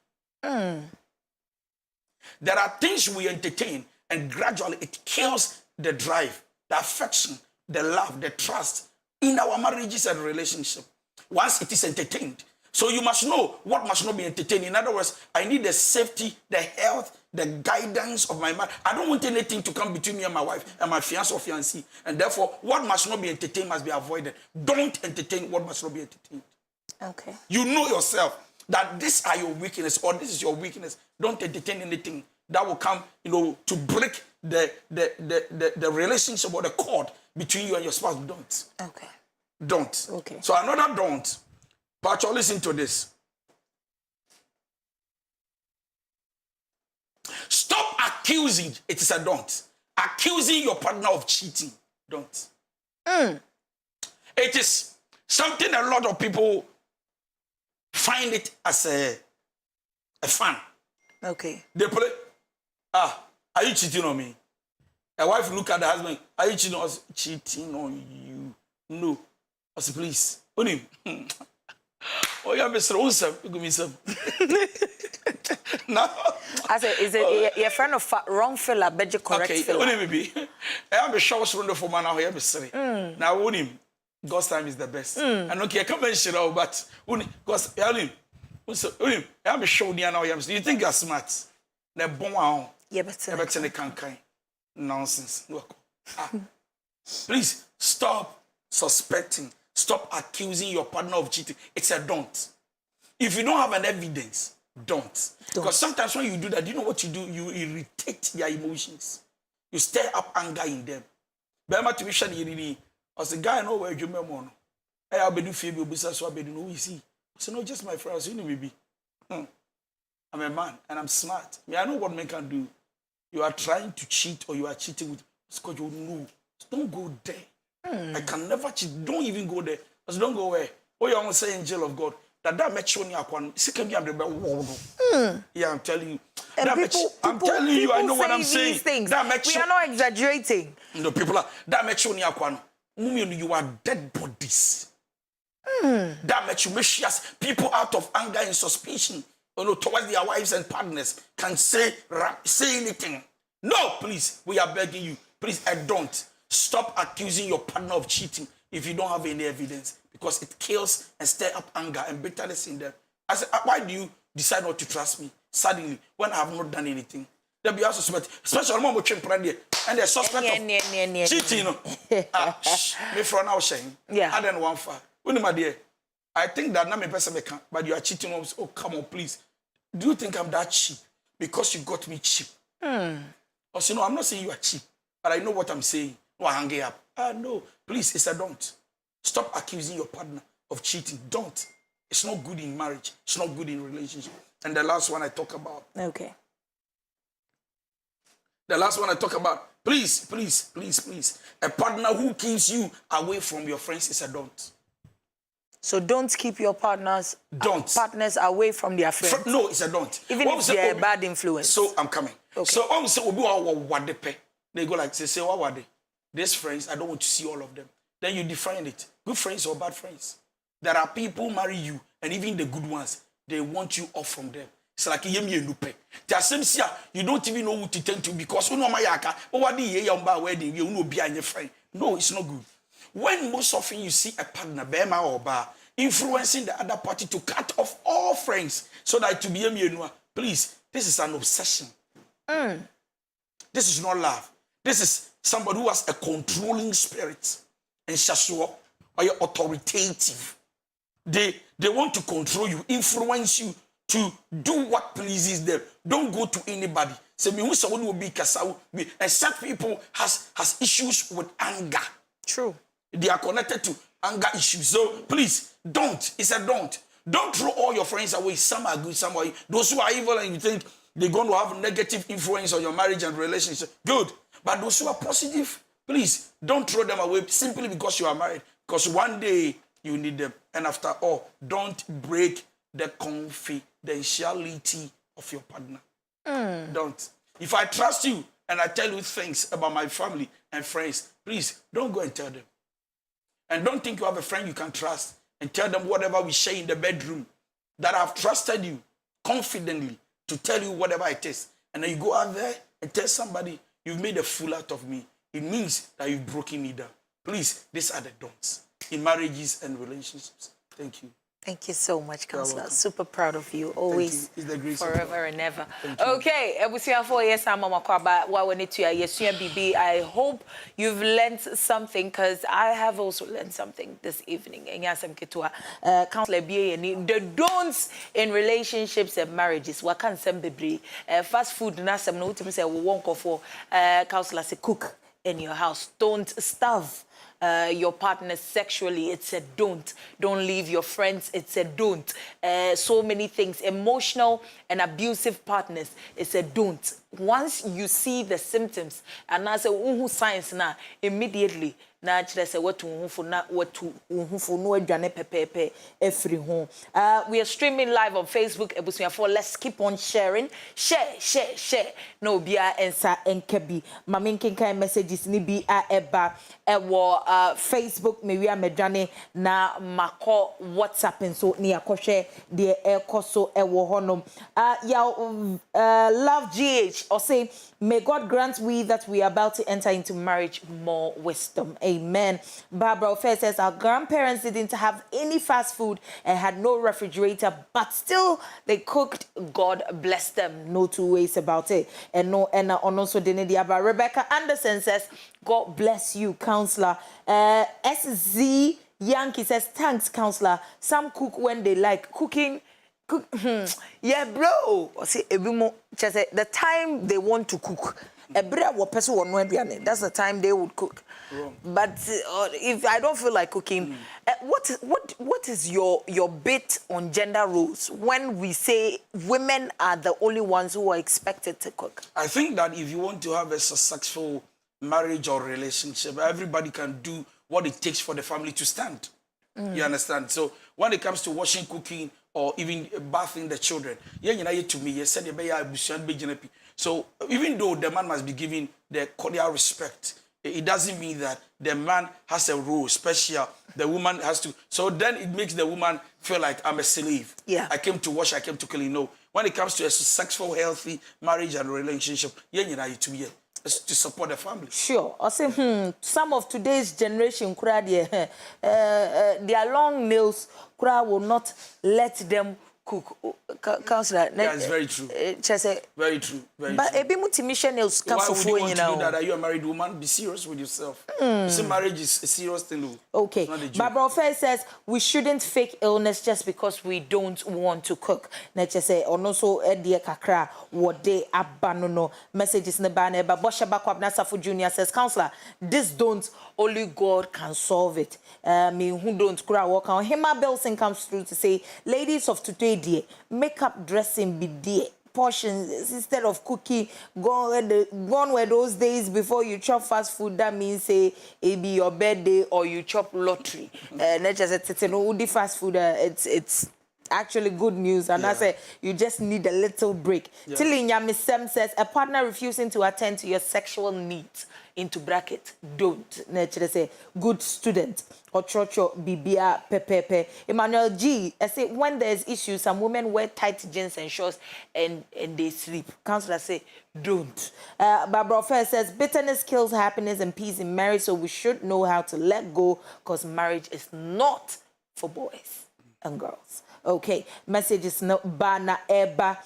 There are things we entertain, and gradually it kills the drive, the affection, the love, the trust in our marriages and relationship. Once it is entertained. So you must know what must not be entertained. In other words, I need the safety, the health, the guidance of my marriage. I don't want anything to come between me and my wife and my fiancé or fiancée. And therefore, what must not be entertained must be avoided. Don't entertain what must not be entertained. Okay. You know yourself that these are your weakness or this is your weakness. Don't entertain anything that will come, to break the relationship or the cord between you and your spouse. Don't. Okay. Don't. Okay. So another don't. But you listen to this. Stop accusing. It is a don't. Accusing your partner of cheating. Don't. It is something a lot of people find it as a fun. Okay. They play. Are you cheating on me? A wife look at the husband. Are you cheating on you? No. I say, please. On him. Oh, yeah, Mr. Awesome. Give me some. No. I said, is it your friend of wrong fella, but you correct fella? Okay, maybe. I have a show from for man. I have a story. Now, on him, God's time is the best. I don't care. Come and share out, but God's him. I have a show near now. You think you're smart? The bomb. Yeah, but can't nonsense. Please stop suspecting. Stop accusing your partner of cheating. It's a don't. If you don't have an evidence, don't. Because sometimes when you do that, you know what you do? You irritate their emotions. You stir up anger in them. But to be sure, as a guy, I know where you remember. I'll be doing fear, so I'll be doing no easy. So no, just my friends, you know, maybe. I'm a man and I'm smart. I know what men can do. You are trying to cheat or you are cheating with because you know. Don't go there. I can never cheat. Don't even go there. Because don't go where. Oh, you want to say angel of God. That met you on your one. Yeah, I'm telling you. I'm telling you, I know what I'm saying. We are not exaggerating. No, people are that met you on your one. You are dead bodies. That makes you make people out of anger and suspicion, towards their wives and partners can say anything. No, please, we are begging you. Please, don't. Stop accusing your partner of cheating if you don't have any evidence, because it kills and stirs up anger and bitterness in them. I said, why do you decide not to trust me suddenly when I have not done anything? They'll be also suspect, especially when we're and they're suspect of cheating. Me for now saying, I don't want far. My dear, I think that not my person can, but you are cheating on. Oh, come on, please. Do you think I'm that cheap because you got me cheap? Also, no, I'm not saying you are cheap, but I know what I'm saying. No, I hang it up. No, please, it's a don't. Stop accusing your partner of cheating. Don't. It's not good in marriage. It's not good in relationship. And the last one I talk about. Okay. The last one I talk about. Please, please, please, please. A partner who keeps you away from your friends is a don't. So don't keep your partners away from their friends. No, it's a don't. Even if they're a bad influence. So I'm coming. Okay. So I'm say they go like say what were they? These friends, I don't want to see all of them. Then you define it. Good friends or bad friends. There are people who marry you, and even the good ones, they want you off from them. It's like you don't even know who to turn to because friend. No, it's not good. When most often you see a partner, bema or bar, influencing the other party to cut off all friends so that to be a please, this is an obsession. This is not love. This is somebody who has a controlling spirit and shashua or you're authoritative. They want to control you, influence you to do what pleases them. Don't go to anybody. Say me who someone will be kasau. And such people has issues with anger. True. They are connected to anger issues. So please, don't. It's a don't. Don't throw all your friends away. Some are good, some are evil. Those who are evil and you think they're going to have negative influence on your marriage and relationship, good. But those who are positive, please, don't throw them away simply because you are married. Because one day you need them. And after all, don't break the confidentiality of your partner. Don't. If I trust you and I tell you things about my family and friends, please, don't go and tell them. And don't think you have a friend you can trust and tell them whatever we share in the bedroom that have trusted you confidently to tell you whatever it is, and then you go out there and tell somebody, you've made a fool out of me, it means that you've broken me down. Please, these are the don'ts in marriages and relationships. Thank you. Thank you so much, Counselor. Super proud of you. Always, forever and ever. Okay, Ebusia 4 years, I'm Mama Kwaba. I hope you've learned something, because I have also learned something this evening. Counselor the don'ts in relationships and marriages. Wakan sembebri. Fast food, nasem no utim say we won't go for. Counselor say cook in your house. Don't starve your partner sexually. It's a don't. Don't leave your friends. It's a don't. So many things. Emotional and abusive partners. It's a don't. Once you see the symptoms, and I say signs now, immediately na chire say what to na what to no adwane pepepe every home. We are streaming live on Facebook. Ebusuafo, let's keep on sharing. Share. No bia ensa enkebi. Mama nkenkan messages ni bi a eba ewo Facebook me wi amedwane na mako WhatsApp so ni akɔhwɛ de ekoso ewo honom. Love GH or say, may God grant we that we are about to enter into marriage more wisdom. Amen. Barbara Ofer says our grandparents didn't have any fast food and had no refrigerator, but still they cooked. God bless them. No two ways about it. And no, and also Dinediaba. Rebecca Anderson says, God bless you, Counselor. SZ Yankee says, thanks, Counselor. Some cook when they like. Cooking. Yeah, bro. See, the time they want to cook, that's the time they would cook. Wrong. But if I don't feel like cooking, what is your bit on gender roles when we say women are the only ones who are expected to cook? I think that if you want to have a successful marriage or relationship, everybody can do what it takes for the family to stand. You understand? So when it comes to washing, cooking, or even bathing the children, to me, so even though the man must be given the cordial respect, it doesn't mean that the man has a role special. The woman has to. So then it makes the woman feel like I'm a slave. Yeah. I came to wash, I came to clean. No. When it comes to a successful, healthy marriage and relationship, to support the family. Sure. I say, some of today's generation, their long nails will not let them cook. Counselor, yeah, it's very true. Very true. Very but true. Why would you want to do that? Are you a married woman? Be serious with yourself. You see, marriage is a serious thing. Okay. Barbara Ofer says we shouldn't fake illness just because we don't want to cook. Also, kakra what they abandon messages in the banner. But Bosha Bakwab Nasafu Jr. says, Counselor, this don't only God can solve it. Me who don't cry walk on. Hema Belson comes through to say, ladies of today, dear, makeup dressing be dear. Portions instead of cooking, gone were those days before you chop fast food. That means say it be your birthday or you chop lottery. Not just it's fast food. It's actually good news, and I say you just need a little break. Tilinya Miss Sem says a partner refusing to attend to your sexual needs. Into bracket, don't. Nature say good student or chocho bibia pepepe. Emmanuel G. I say when there's issues, some women wear tight jeans and shorts and they sleep. Counselor say don't. Barbara Ofer says bitterness kills happiness and peace in marriage, so we should know how to let go, because marriage is not for boys and girls. Okay, message is not bana eba.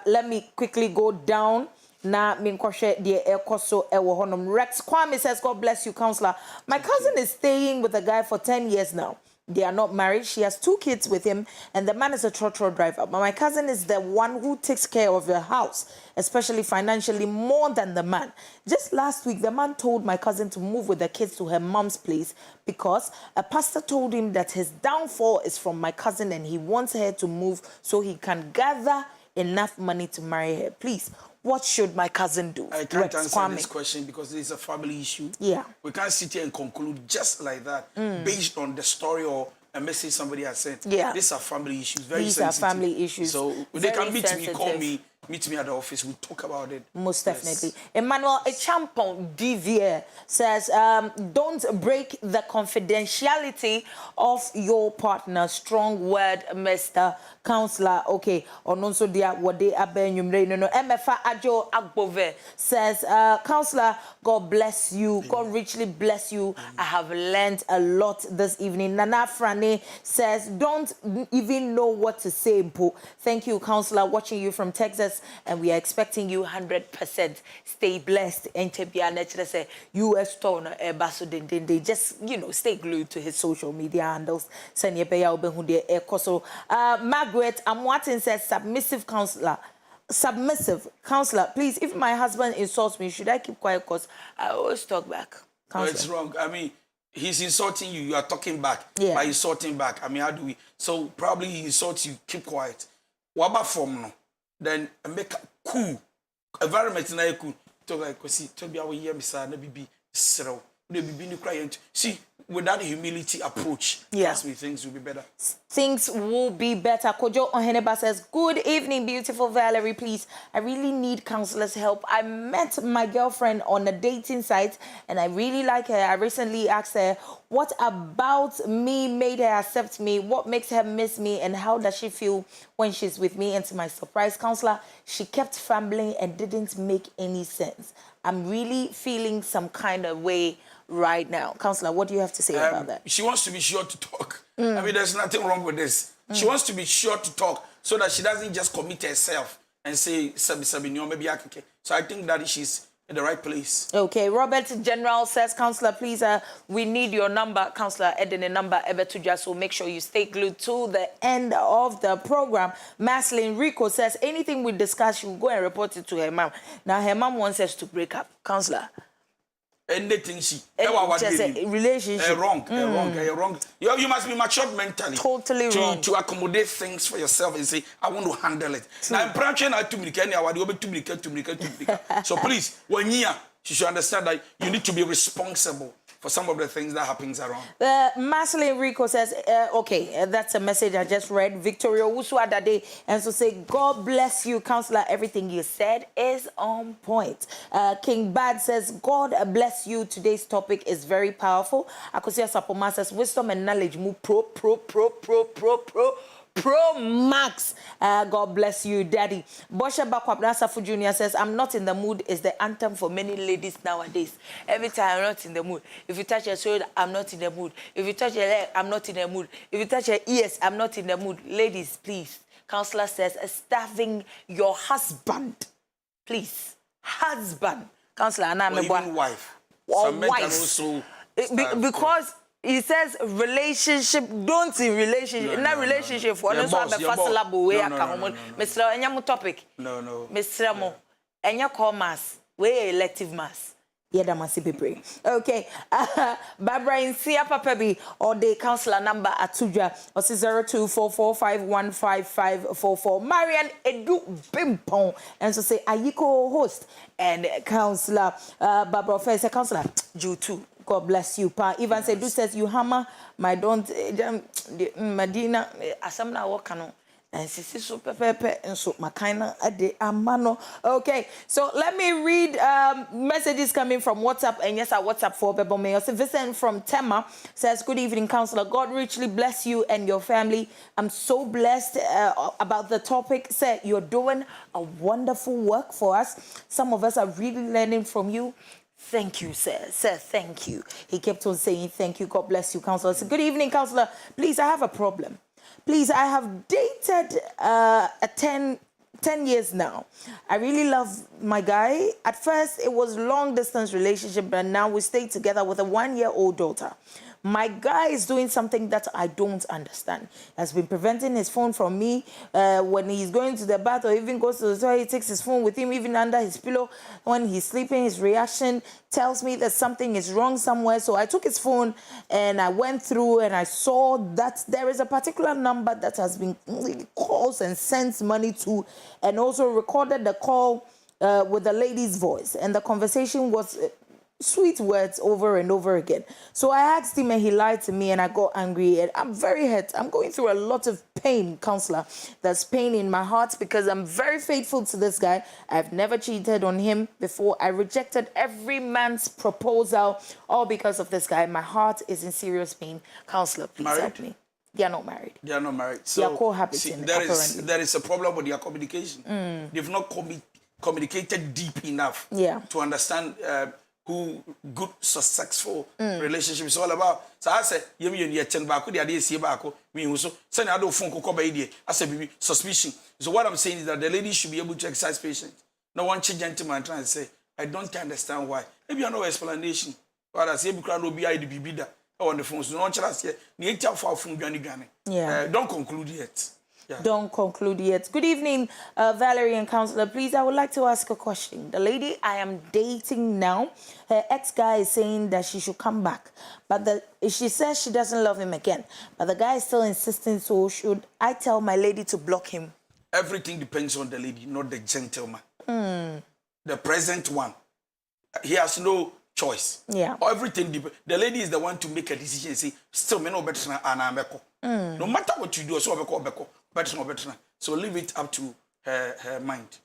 Let me quickly go down. Na minkoshe die ekoso ewo honum. Rex Kwame says, God bless you, Counselor. My cousin is staying with a guy for 10 years now. They are not married. She has 2 kids with him, and the man is a trotro driver. But my cousin is the one who takes care of the house, especially financially, more than the man. Just last week, the man told my cousin to move with the kids to her mom's place because a pastor told him that his downfall is from my cousin and he wants her to move so he can gather enough money to marry her. Please, what should my cousin do? I can't answer this question because it's a family issue. Yeah. We can't sit here and conclude just like that based on the story or a message somebody has sent. Yeah. These are family issues. These are family issues. So they can meet me, call me, meet me at the office. We'll talk about it. Most definitely. Yes. Emmanuel Echampon DVA says, don't break the confidentiality of your partner. Strong word, Mr. Counselor. Okay. Ononso dia wade abenyumre no. MFA Ajo Agbove says, Counselor, God bless you. God richly bless you. I have learned a lot this evening. Nana Frane says, don't even know what to say. Thank you, Counselor, watching you from Texas, and we are expecting you 100%. Stay blessed. And say US tone they just, you know, stay glued to his social media handles. Margaret Amwatin says, submissive counselor. Submissive counselor, please, if my husband insults me, should I keep quiet? Because I always talk back. No, it's wrong. I mean, he's insulting you, you are talking back. By insulting back, I mean, how do we? So probably he insults you, keep quiet. What about form no? Then make a cool environment na cool. Talk like see, to be our year, Mr. Nabibi, Sero. See, with that humility approach, trust me, things will be better. Things will be better. Kojo Oheneba says, good evening, beautiful Valerie, please. I really need counselor's help. I met my girlfriend on a dating site and I really like her. I recently asked her, what about me made her accept me? What makes her miss me? And how does she feel when she's with me? And to my surprise, counselor, she kept fumbling and didn't make any sense. I'm really feeling some kind of way right now. Counselor, what do you have to say about that? She wants to be sure to talk. I mean, there's nothing wrong with this. She wants to be sure to talk so that she doesn't just commit herself and say, maybe I can. So I think that she's in the right place. Okay, Robert General says, Counselor, please, we need your number. Counselor, Edin, number ever to just so make sure you stay glued to the end of the program. Maslin Rico says, anything we discuss, she will go and report it to her mom. Now, her mom wants us to break up. Counselor. Anything she just a relationship wrong. You must be matured mentally. Totally wrong. To accommodate things for yourself and say, I want to handle it. Now I'm branching out to so please, when you should understand that you need to be responsible for some of the things that happens around. Marceline Rico says, okay, that's a message I just read. Victoria Usuadade, and so say, God bless you, Counselor. Everything you said is on point. King Bad says, God bless you. Today's topic is very powerful. Akosia Sapoma says, wisdom and knowledge move Pro Max. God bless you, Daddy. Bosha Bakwabnasafu Jr. says, I'm not in the mood is the anthem for many ladies nowadays. Every time I'm not in the mood. If you touch your shoulder, I'm not in the mood. If you touch your leg, I'm not in the mood. If you touch your ears, I'm not in the mood. Ladies, please. Counselor says, starving your husband. Please. Husband. Counselor, or even wife. Or some men wife. can also because he says relationship, don't in relationship. Not relationship for no so be first labo we aka ho. Mr. Enyamu topic. No. Mr. Mo. Enya call mass. We elective mass. Yeah, must be pray. Okay. Barbara in Sia Papabi or the counselor number at Tuja or 0244515544. Marian Edu Bimpon and so say Ayiko host and counselor Barbara first counselor you too. God bless you, Pa. Even said, "Do says you hammer my don't Medina asamna wakano and sisi so pepe and so makina ade amano." Okay, so let me read messages coming from WhatsApp and yes, our WhatsApp for Bebo Mayor. So Vincent from Tema says, "Good evening, Counselor. God richly bless you and your family. I'm so blessed about the topic. Sir, you're doing a wonderful work for us. Some of us are really learning from you." Thank you, sir. Sir, thank you. He kept on saying thank you. God bless you, Counselor. So, good evening, Counselor. Please, I have a problem. Please, I have dated 10 years now. I really love my guy. At first, it was long-distance relationship, but now we stay together with a 1-year-old daughter. My guy is doing something that I don't understand. He has been preventing his phone from me when he's going to the bath or even goes to the toilet. He takes his phone with him even under his pillow. When he's sleeping, his reaction tells me that something is wrong somewhere. So I took his phone and I went through and I saw that there is a particular number that has been calls and sends money to, and also recorded the call with the lady's voice. And the conversation was sweet words over and over again. So I asked him and he lied to me and I got angry and I'm very hurt. I'm going through a lot of pain, counselor. There's pain in my heart because I'm very faithful to this guy. I've never cheated on him before. I rejected every man's proposal all because of this guy. My heart is in serious pain. Counselor, please help me. They are not married. They are not married. So they are cohabiting. There is a problem with their communication. They've not communicated deep enough to understand who good successful relationship is all about. So I say you chen baako the idea see baako me so send I don't phone ko ba idea I say be suspicion. So what I'm saying is that the lady should be able to exercise patience. No one gentleman trying to say I don't understand why. Maybe you no explanation. What I say be crowd no be I be that on the phone. So no chance here. Ni etia for phone gani. Don't conclude yet. Yeah. Don't conclude yet. Good evening, Valerie and Counselor. Please, I would like to ask a question. The lady I am dating now, her ex-guy is saying that she should come back. But she says she doesn't love him again. But the guy is still insisting, so should I tell my lady to block him? Everything depends on the lady, not the gentleman. The present one. He has no choice. Yeah. Everything the lady is the one to make a decision and say, still me no better than no matter what you do, so better no better. So leave it up to her mind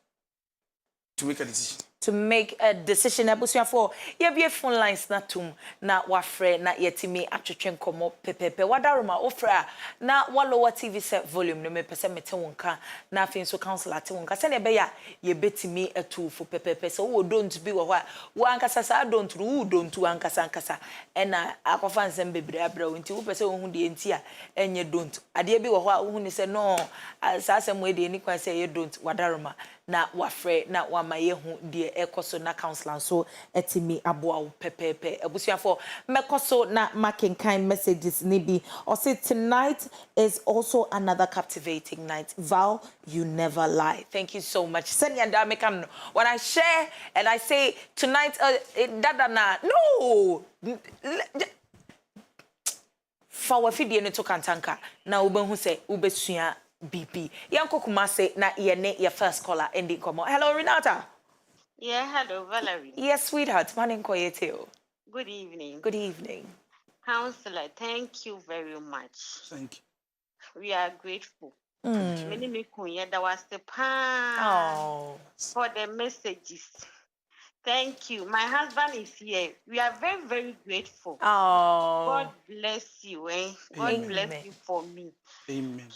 to make a decision. To make a decision. Abusia for ye phone lines na tum na wafre na yetimi atwetwe nkomo pepepe wadaroma ofra na walowa TV set volume no me pese mete wonka na afin so council ate wonka se ne be ya ye betimi atu fo pepepe so wo don't be wo wa ankasa sa don't ru don't ankasa ena akofa nsem bebre abra wonti wo pese wo hu de enti a enye don't ade bi wo ho a wo hu ni se no sa asem we de ni kwa se ye don't wadaroma na wafre na wamaye hu de ekoso na counselor so etimi aboa wo pepepe abusuafo mekoso na makenkan messages ni bi or say tonight is also another captivating night. Val, you never lie. Thank you so much. Send and American when I share and I say tonight no fa wa fidie ne to kantanka na ubehu se ubesua BP. Yanko Kumase na your first caller ending come on. Hello, Renata. Yeah, hello, Valerie. Yes, sweetheart. Manin Koyeteo. Good evening. Good evening. Counselor, thank you very much. Thank you. We are grateful. For the messages. Thank you. My husband is here. We are very, very grateful. God bless you. God bless you for me. Amen.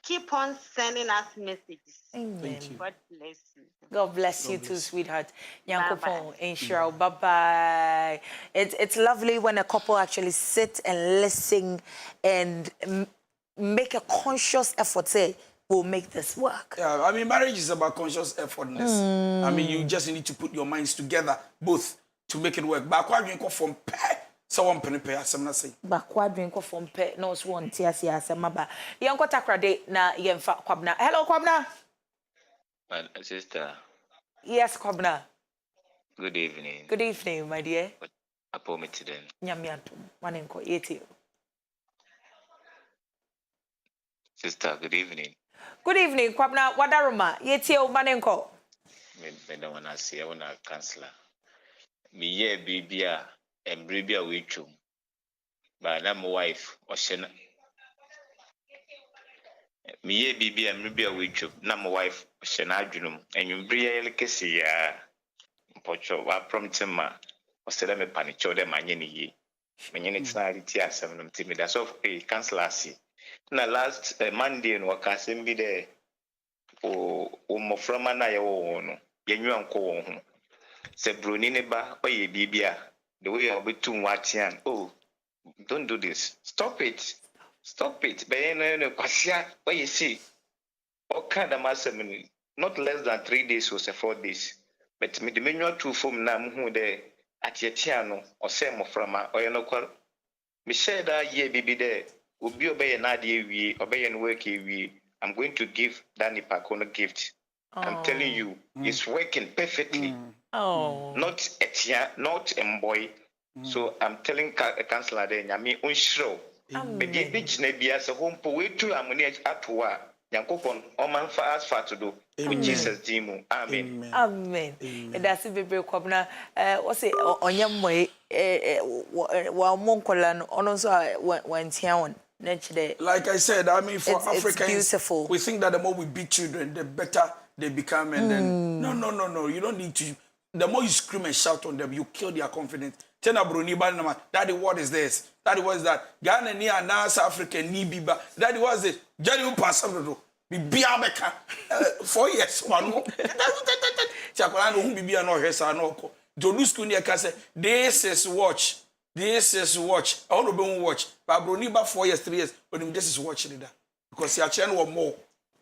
Keep on sending us messages. Amen. God bless you. God bless you too, sweetheart. Bye-bye. Bye-bye. It's lovely when a couple actually sit and listen and make a conscious effort, say, we'll make this work. Yeah, I mean, marriage is about conscious effortness. I mean, you just need to put your minds together, both, to make it work. But why do you go from someone prepare asem say bakwa dwen ko fom pe no so won ti ase asem aba yen ko takrade na yen fa kwabna. Hello kwabna. My sister. Yes kwabna. Good evening. Good evening my dear. Apo me tiden. Nyamiantum manenko yeti. Sister, good evening. Good evening kwabna wadaroma yeti o manenko. Me don't wanna see I wanna counselor. Me ye bibia Embribia wichum. But I'm my wife or shena. Me ye bibi embribia wichum. Na my wife shena junum. And you bria lekesi ya pocho wa prompting ma. Or say me panicho de manyeni ye. Manyeni tinality asem to me. That's of a counselor see. Na last Monday no wakasim bi de o moframa na ye wo no. Yenyu anko wo ho. Se broni ne ba o ye bibia. The way I'll be too much, oh, don't do this. Stop it. Stop it. But you see, what kind of massive, not less than 3 days or 4 days. But me the menu two from Nam who there at Yetiano or Samo from or you know, me share that ye baby there will be obey an idea we obey and work we. I'm going to give Danny Pakona gift. I'm telling you, it's working perfectly. Not Etia, not boy. So I'm telling a counselor there, Yami unshow. But the bitch nebia a home po way to ammonia at war. Yankopon, Oman for us far to do. In Jesus' name, amen. Amen. That's a baby kwabna what's it onyamwe wa monkola no ono so wantia won like I said, I mean, for Africans, beautiful. we think that the more we beat children, the better they become. And then, no. You don't need to. The more you scream and shout on them, you kill their confidence. Tena Bruni Banama, Daddy, what is this? Daddy, what is that? Ghana ni South African ni biba. Daddy, what is it? Daddy, who pass something? Be Abeka 4 years. One. Chakolano, who be no hesa no ko. Jolu school ni akase. This is watch. This is watch. I want to be watch. But Broniba 4 years, 3 years, but him just is watching it. Because he actually want more.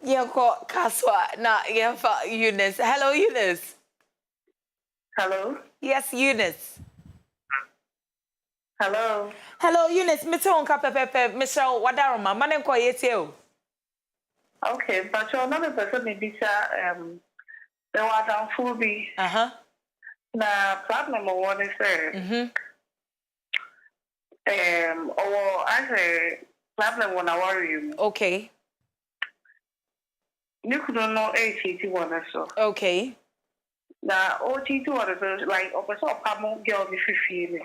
Yeah, ko Kaswa. Na yeah for Eunice. Hello, Eunice. Hello. Yes, Eunice. Hello. Hello, Eunice. Mr. Onka Pepe, Mr. Wadaroma. Manen ko yetio. Okay, but you're not a person maybe the water full be. Na problem one is or I say problem when I worry you. Okay. You couldn't know ACT1 or so. Okay. Now, OT2 is like, a person girl be 15.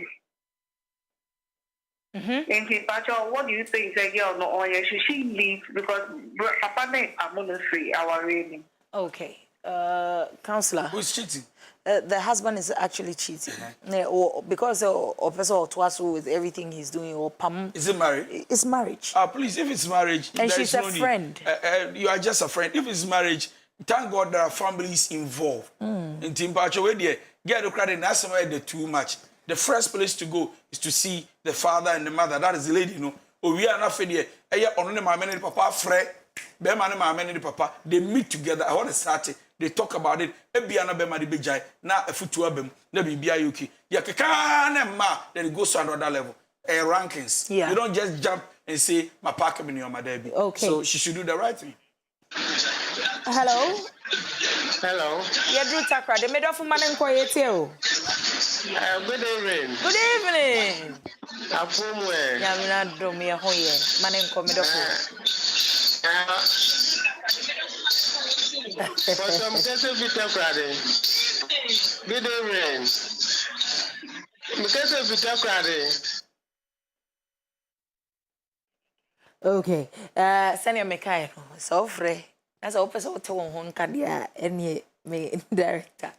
What do you think the girl no on should she leave because Papa I'm on the free our reading? Okay. Counselor. Who's cheating? The husband is actually cheating. Or because of Twasu with everything he's doing or Pam. Is it marriage? It's marriage. Please, if it's marriage, and she's a friend. You are just a friend. If it's marriage, thank God there are families involved. In Timpacho, where they get the credit, that's somewhere too much. The first place to go is to see the father and the mother. That is the lady, you know. Oh, we are not fed only my man and papa, Fred, Beman and my man and papa, they meet together. I want to start it. They talk about it. Ebiana Bema di Bijay, now a foot to Abem, Nebi Biayuki. Yakan ma, then it goes to another level. Rankings. Yeah. You don't just jump and say, my park in your Madabi. Okay. So she should do the right thing. Hello? Hello. Yeah, Drew Takra, the middle of man and quiet too. Good evening. Good evening. Afumwe. Yeah, I'm not doing me a whole year. Man and come middle. For some cases, Peter Friday. Good evening. Because of Peter Friday. Okay. Senior Mekaino. So free. As a person to one candia any me director.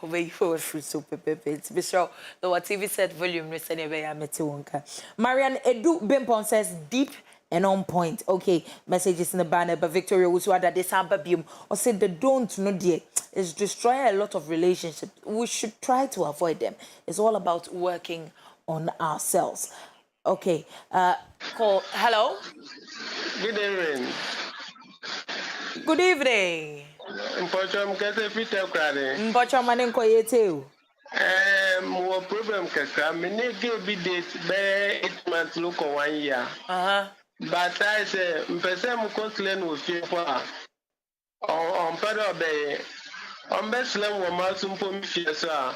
Obey for free so pepe. It's be sure the what TV set volume recently by Metuonka. Marian Edu Bimpon says deep and on point. Okay, messages in the banner, but Victoria Uswada de Sambabium or said the don't know dear is destroying a lot of relationships. We should try to avoid them. It's all about working on ourselves. Okay, call. Hello. Good evening. Good evening. Mpocho mkese Peter Friday. Mpocho manenko yeteu. More problem kaka. Mene give be date be 8 months look 1 year. But I say, mpese mukoslen ufiwa. On pedo be. On beslen wama sumpo mfiesa.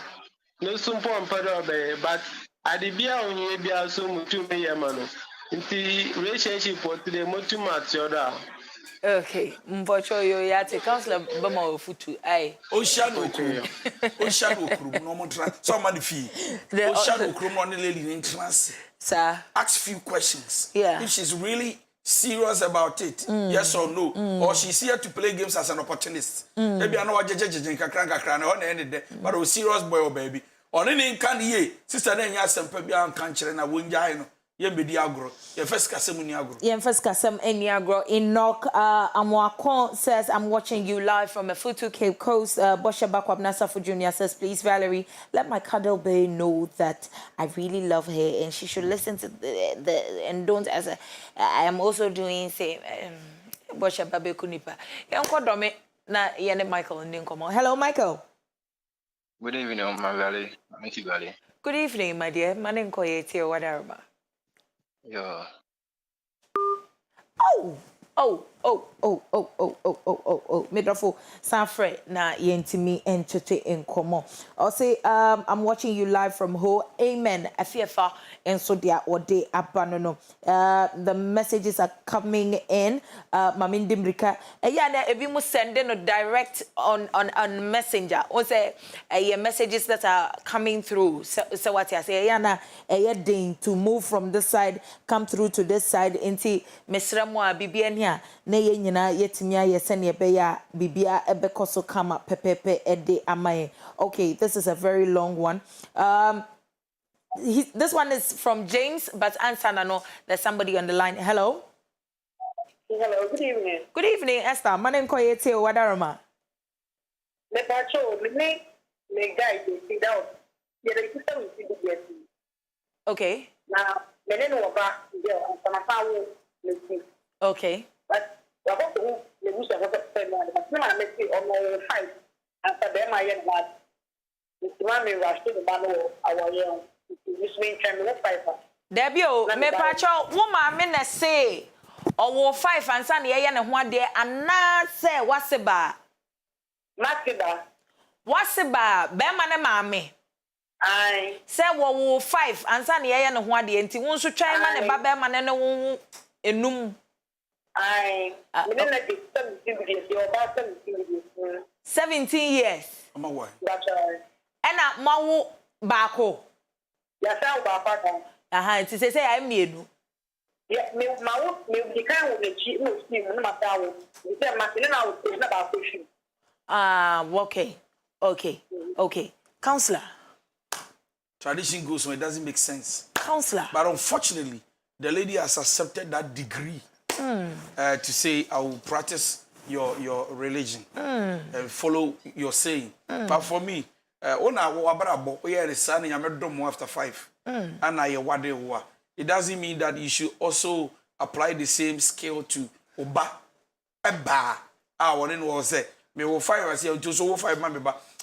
No sumpo on pedo be. But adibia onye bia so mutu me yamano. Inti relationship potile mutu matioda. Okay, mpocho yo yate counselor bama ofutu ai. Ocean okru no mo trans. Somebody fee. Ocean okru no ne lady in trans. Sir, ask few questions. Yeah. If she's really serious about it, yes or no, or she's here to play games as an opportunist. Maybe I know what kakran on the end but a serious boy or baby. On any can ye, sister then yes and pebi and country and I won't jino. Yembe diagro, your first casemuniagro. Yen first kasem eniagro in knock Amwakon says I'm watching you live from a Futu Cape Coast. Bosha Bakwab Nasafu Jr. says, please Valerie, let my cuddle bae know that I really love her and she should listen to the and don't as I am also doing same Bosha Babe Kunipa. Yanko Dome na Yene Michael and Ninkomo. Hello Michael. Good evening, my Valley. Thank you, Valley. Good evening, my dear. Manenko Yeti or whatever. Yeah. Oh, Medrofo Sanfre na yentimi enchoche enkomo. I'll say I'm watching you live from home. Amen. Afiefa and so dia ode abanono. The messages are coming in. Mamindi Mrika. Yeah, na ebi mu send no direct on Messenger. O say messages that are coming through. So what I say yeah na ding to move from this side come through to this side inti mesramo a bibia ni a na ye nyina yetimi aye sene be ya bibia ebekoso kama pepepe ede amaye. Okay, this is a very long one. This one is from James, but answer no, there's somebody on the line. Hello. Hello, good evening. Good evening, Esther. My name is Wadaroma. Me pacho, me guy sit down. Okay. Now, me no ba there, I'm power me. Okay. But what to me wish I was a friend but me na me see on my fight after them I am bad. It's one me rush to the bano our young. This mean time no fight. Debio, me pacho, woman me na say owo 5 ansa na ye ne ho ade ana say waseba. Masiba. Waseba, be ma ne maame. Ai. Say wo 5 ansa na ye ne ho ade enti won so twan ma ne ba be ma ne wo enum. Ai. Me na dey 17 years. Ama why? That's right. Ena mawo baako. Ya sa ba pa kan. Aha, enti say I mienu. Yeah, me the kind of the cheap no see no matter what. You say ma na o na ba question. Okay. Counselor. Tradition goes so it doesn't make sense. Counselor. But unfortunately, the lady has accepted that degree to say, I will practice your religion and follow your saying. But for me, after 5 and it doesn't mean that you should also apply the same skill to Oba. Eba. I want to say, me will 5 I say, to so 5 man,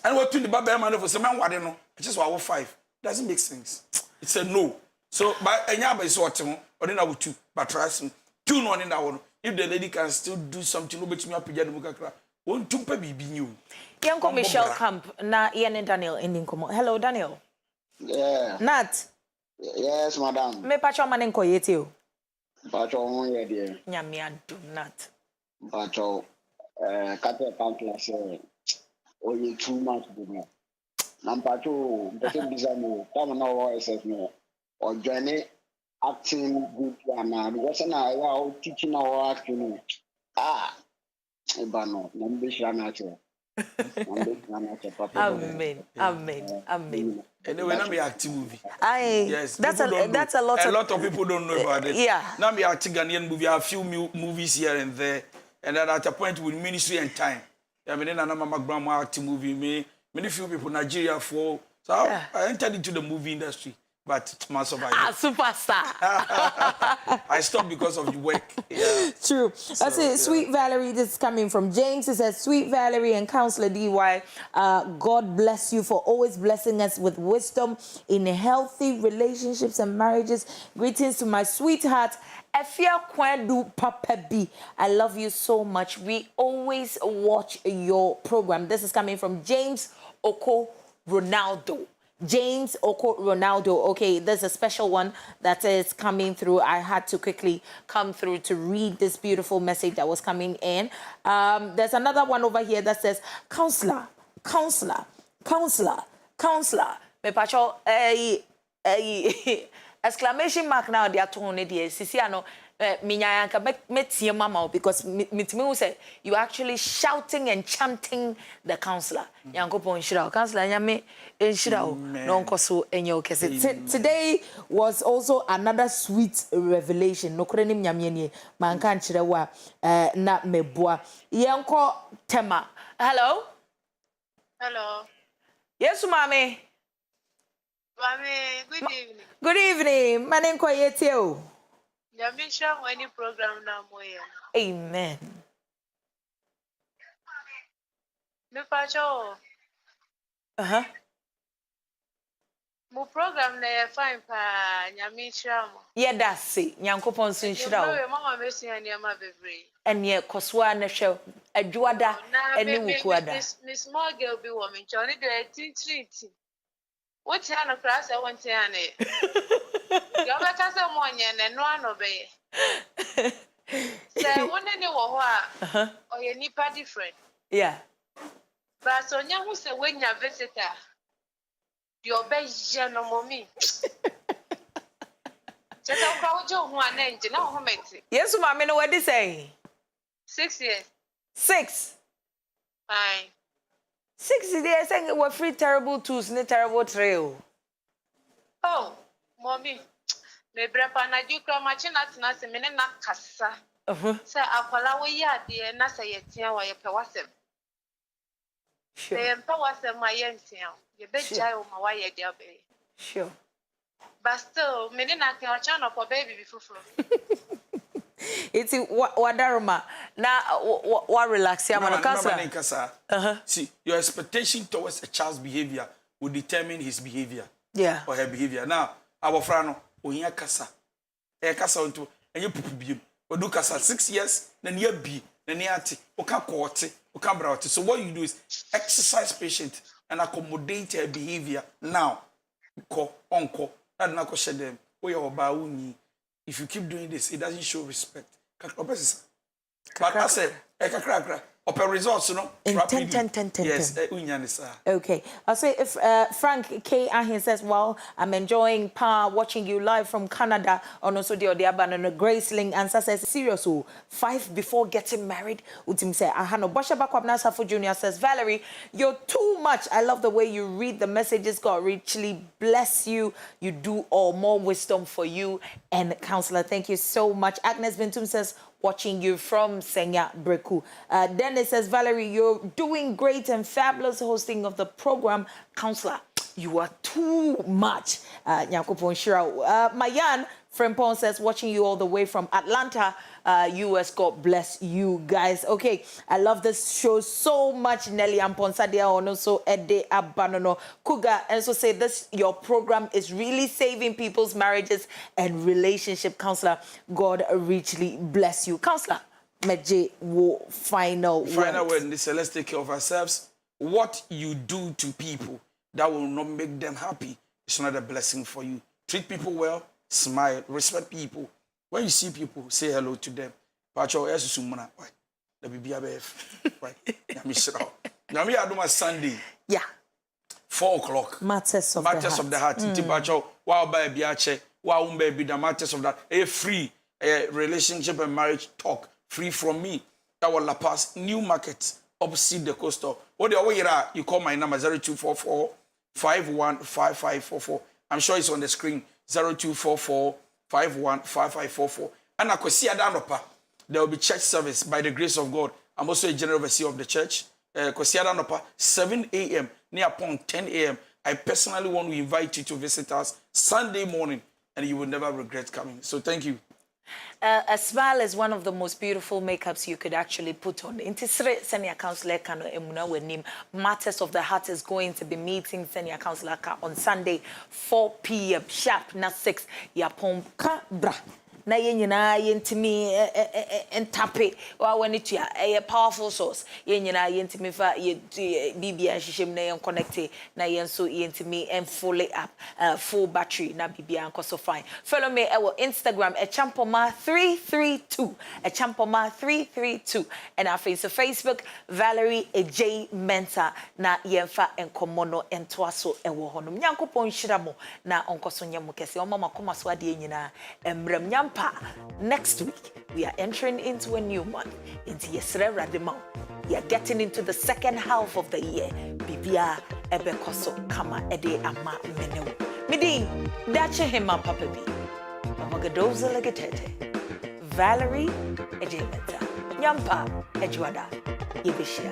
and what to the Baba man for some one, no, just 5. Doesn't make sense. It's a no. So, but anyaba is what or then I would 2, but trust me, 2 no in that one. If the lady can still do something, no bet me up pijama mukakra. Won't 2 pe be new. Yanko Michelle Camp na Ian Daniel in Inkomo. Hello, Daniel. Yeah. Nat. Yes, madam. Me pacho manen ko yetio. Pacho mo ye die. Nyame adum Nat. Pacho kate pamphlet say only 2 months ago. Nam pacho mpeke bizano kama na OSF no. Or journey acting good na because na wa teaching na acting. Ebano, nambe shana che. Amen. Anyway, now me acting movie. Yes, that's a lot of people don't know about it. Yeah. Now me acting Ghanaian movie. I have few movies here and there, and then at a point with ministry and time. I mean, then my grandma acting movie. Many few people Nigeria for. So I entered into the movie industry, but my survival. Superstar. I stopped because of the work. Yeah. True. I say, Sweet Valerie, this is coming from James. It says, Sweet Valerie and Counselor DY, God bless you for always blessing us with wisdom in healthy relationships and marriages. Greetings to my sweetheart, Efia Kwedu Papa B. I love you so much. We always watch your program. This is coming from James Oko Ronaldo. James Oko Ronaldo. Okay, there's a special one that is coming through. I had to quickly come through to read this beautiful message that was coming in. There's another one over here that says, Counselor. Me pacho, exclamation mark now they are tone it here. Sisi ano minyanka metie mama because mitimi say you actually shouting and chanting the counselor. Yanko pon shira counselor nyame enshira o no nkoso enye okese. Today was also another sweet revelation. No kure nim nyame nie manka nchire wa na meboa. Yanko tema. Hello? Yes mami. Mami, good evening. Good evening. My name is Yetio. Jamisha, any program na moya. Amen. Me pacho. Mo program na fine pa nyame nhyiramo. Ye da se nyankopon so nhyira wo. Mama mesia niam bebre. Enye kosoa na hwe adwada ene wukuada. Miss small girl bi wo me ncho ne de tintinti. What ya no class I want ya ne. Yo be ka se mo nye ne no anobe. Say one ne wo ho a. Oye nipa different. Yeah. But so nya hu se wenya visitor. Your best no mommy. Just how crowd you one engine, no home. Yes, mammy, no, what they say? 6 years. 6. Fine. 6 years saying we're free terrible tools, no terrible trail. Oh, mommy. Me brepa na ju kra ma china tina se me na kasa. Say akwala we ya de na say yetia wa ye pe wasem. Sure. They empa wasem ma ye ntia. You bet jai o ma wa ye dia be. Sure. But still, me na kan channel for baby before. It's wadaruma. Na wa relax ya manokasa. See, your expectation towards a child's behavior will determine his behavior. Yeah. Or her behavior. Now, our friend onya kasa. E kasa onto enye pupu biem. Odu kasa 6 years na ne abi na ne ate. Oka kote, oka brawte. So what you do is exercise patience and accommodate her behavior now. Ko onko and na ko shedem. Oya oba uni. If you keep doing this, it doesn't show respect. But I said, kakra. Open results, you know. Yes, okay. I'll say if Frank K. Ahin says, well, I'm enjoying watching you live from Canada. And also the Odiaban and Graceling answer says, serious, 5 before getting married. Utim say, Ahano Boshaba Kwabna Safo Jr. says, Valerie, you're too much. I love the way you read the messages. God richly bless you. You do all more wisdom for you. And counselor, thank you so much. Agnes Bintum says, watching you from Senya Breku. Dennis says, Valerie, you're doing great and fabulous hosting of the program. Counselor, you are too much. Mayan Frempon says, watching you all the way from Atlanta, US. God bless you guys. Okay, I love this show so much. Nelly Amponsadia also Ede Abanono Kuga. And so say this, your program is really saving people's marriages and relationship. Counselor, God richly bless you. Counselor, Meje wo final word in the celestial care of ourselves. What you do to people that will not make them happy, it's not a blessing for you. Treat people well, smile, respect people. When you see people, say hello to them. Pacho, yes, sumuna. The BBF. Right. I do my Sunday. Yeah. 4 o'clock. Matters of the heart. Pacho, wow, baby, ache. Wow, baby, the matters of that. A free relationship and marriage talk. Free from me. That will La Paz, New Market, opposite the coastal. What the way you call my number 0244 515544. I'm sure it's on the screen. 0244 515544. And I could see there will be church service by the grace of God. I'm also a general overseer of the church. 7 a.m. near upon 10 a.m. I personally want to invite you to visit us Sunday morning, and you will never regret coming. So thank you. A smile is one of the most beautiful makeups you could actually put on. Senior Counselor Kano Emuna Wenim Matters of the Heart is going to be meeting Senior Counselor on Sunday 4 p.m. sharp na 6 yapon kabra. Na yenyina yentimi entape wa wani tua a powerful source yenyina yentimi fa ye bibia hihim na yen connect na yen so yentimi and fully up full battery na bibia nko so fine. Follow me our Instagram champoma332 champoma332 and our Facebook Valerie ADJEI MENSAH na yemfa enkomono entwaso ewo honom nyankopon hyiramo na onkoso nyamo kese o mama koma so ade nyina emrem nyam. Next week, we are entering into a new month. Into Yesre Radimau. We are getting into the second half of the year. Bibia Ebekoso Kama Ede Ama Meneu. Midi, Dache Hema Papa B. Amagadoza Legatete. Valerie ADJEI MENSAH. Nyampa Ejuada. Yebishia.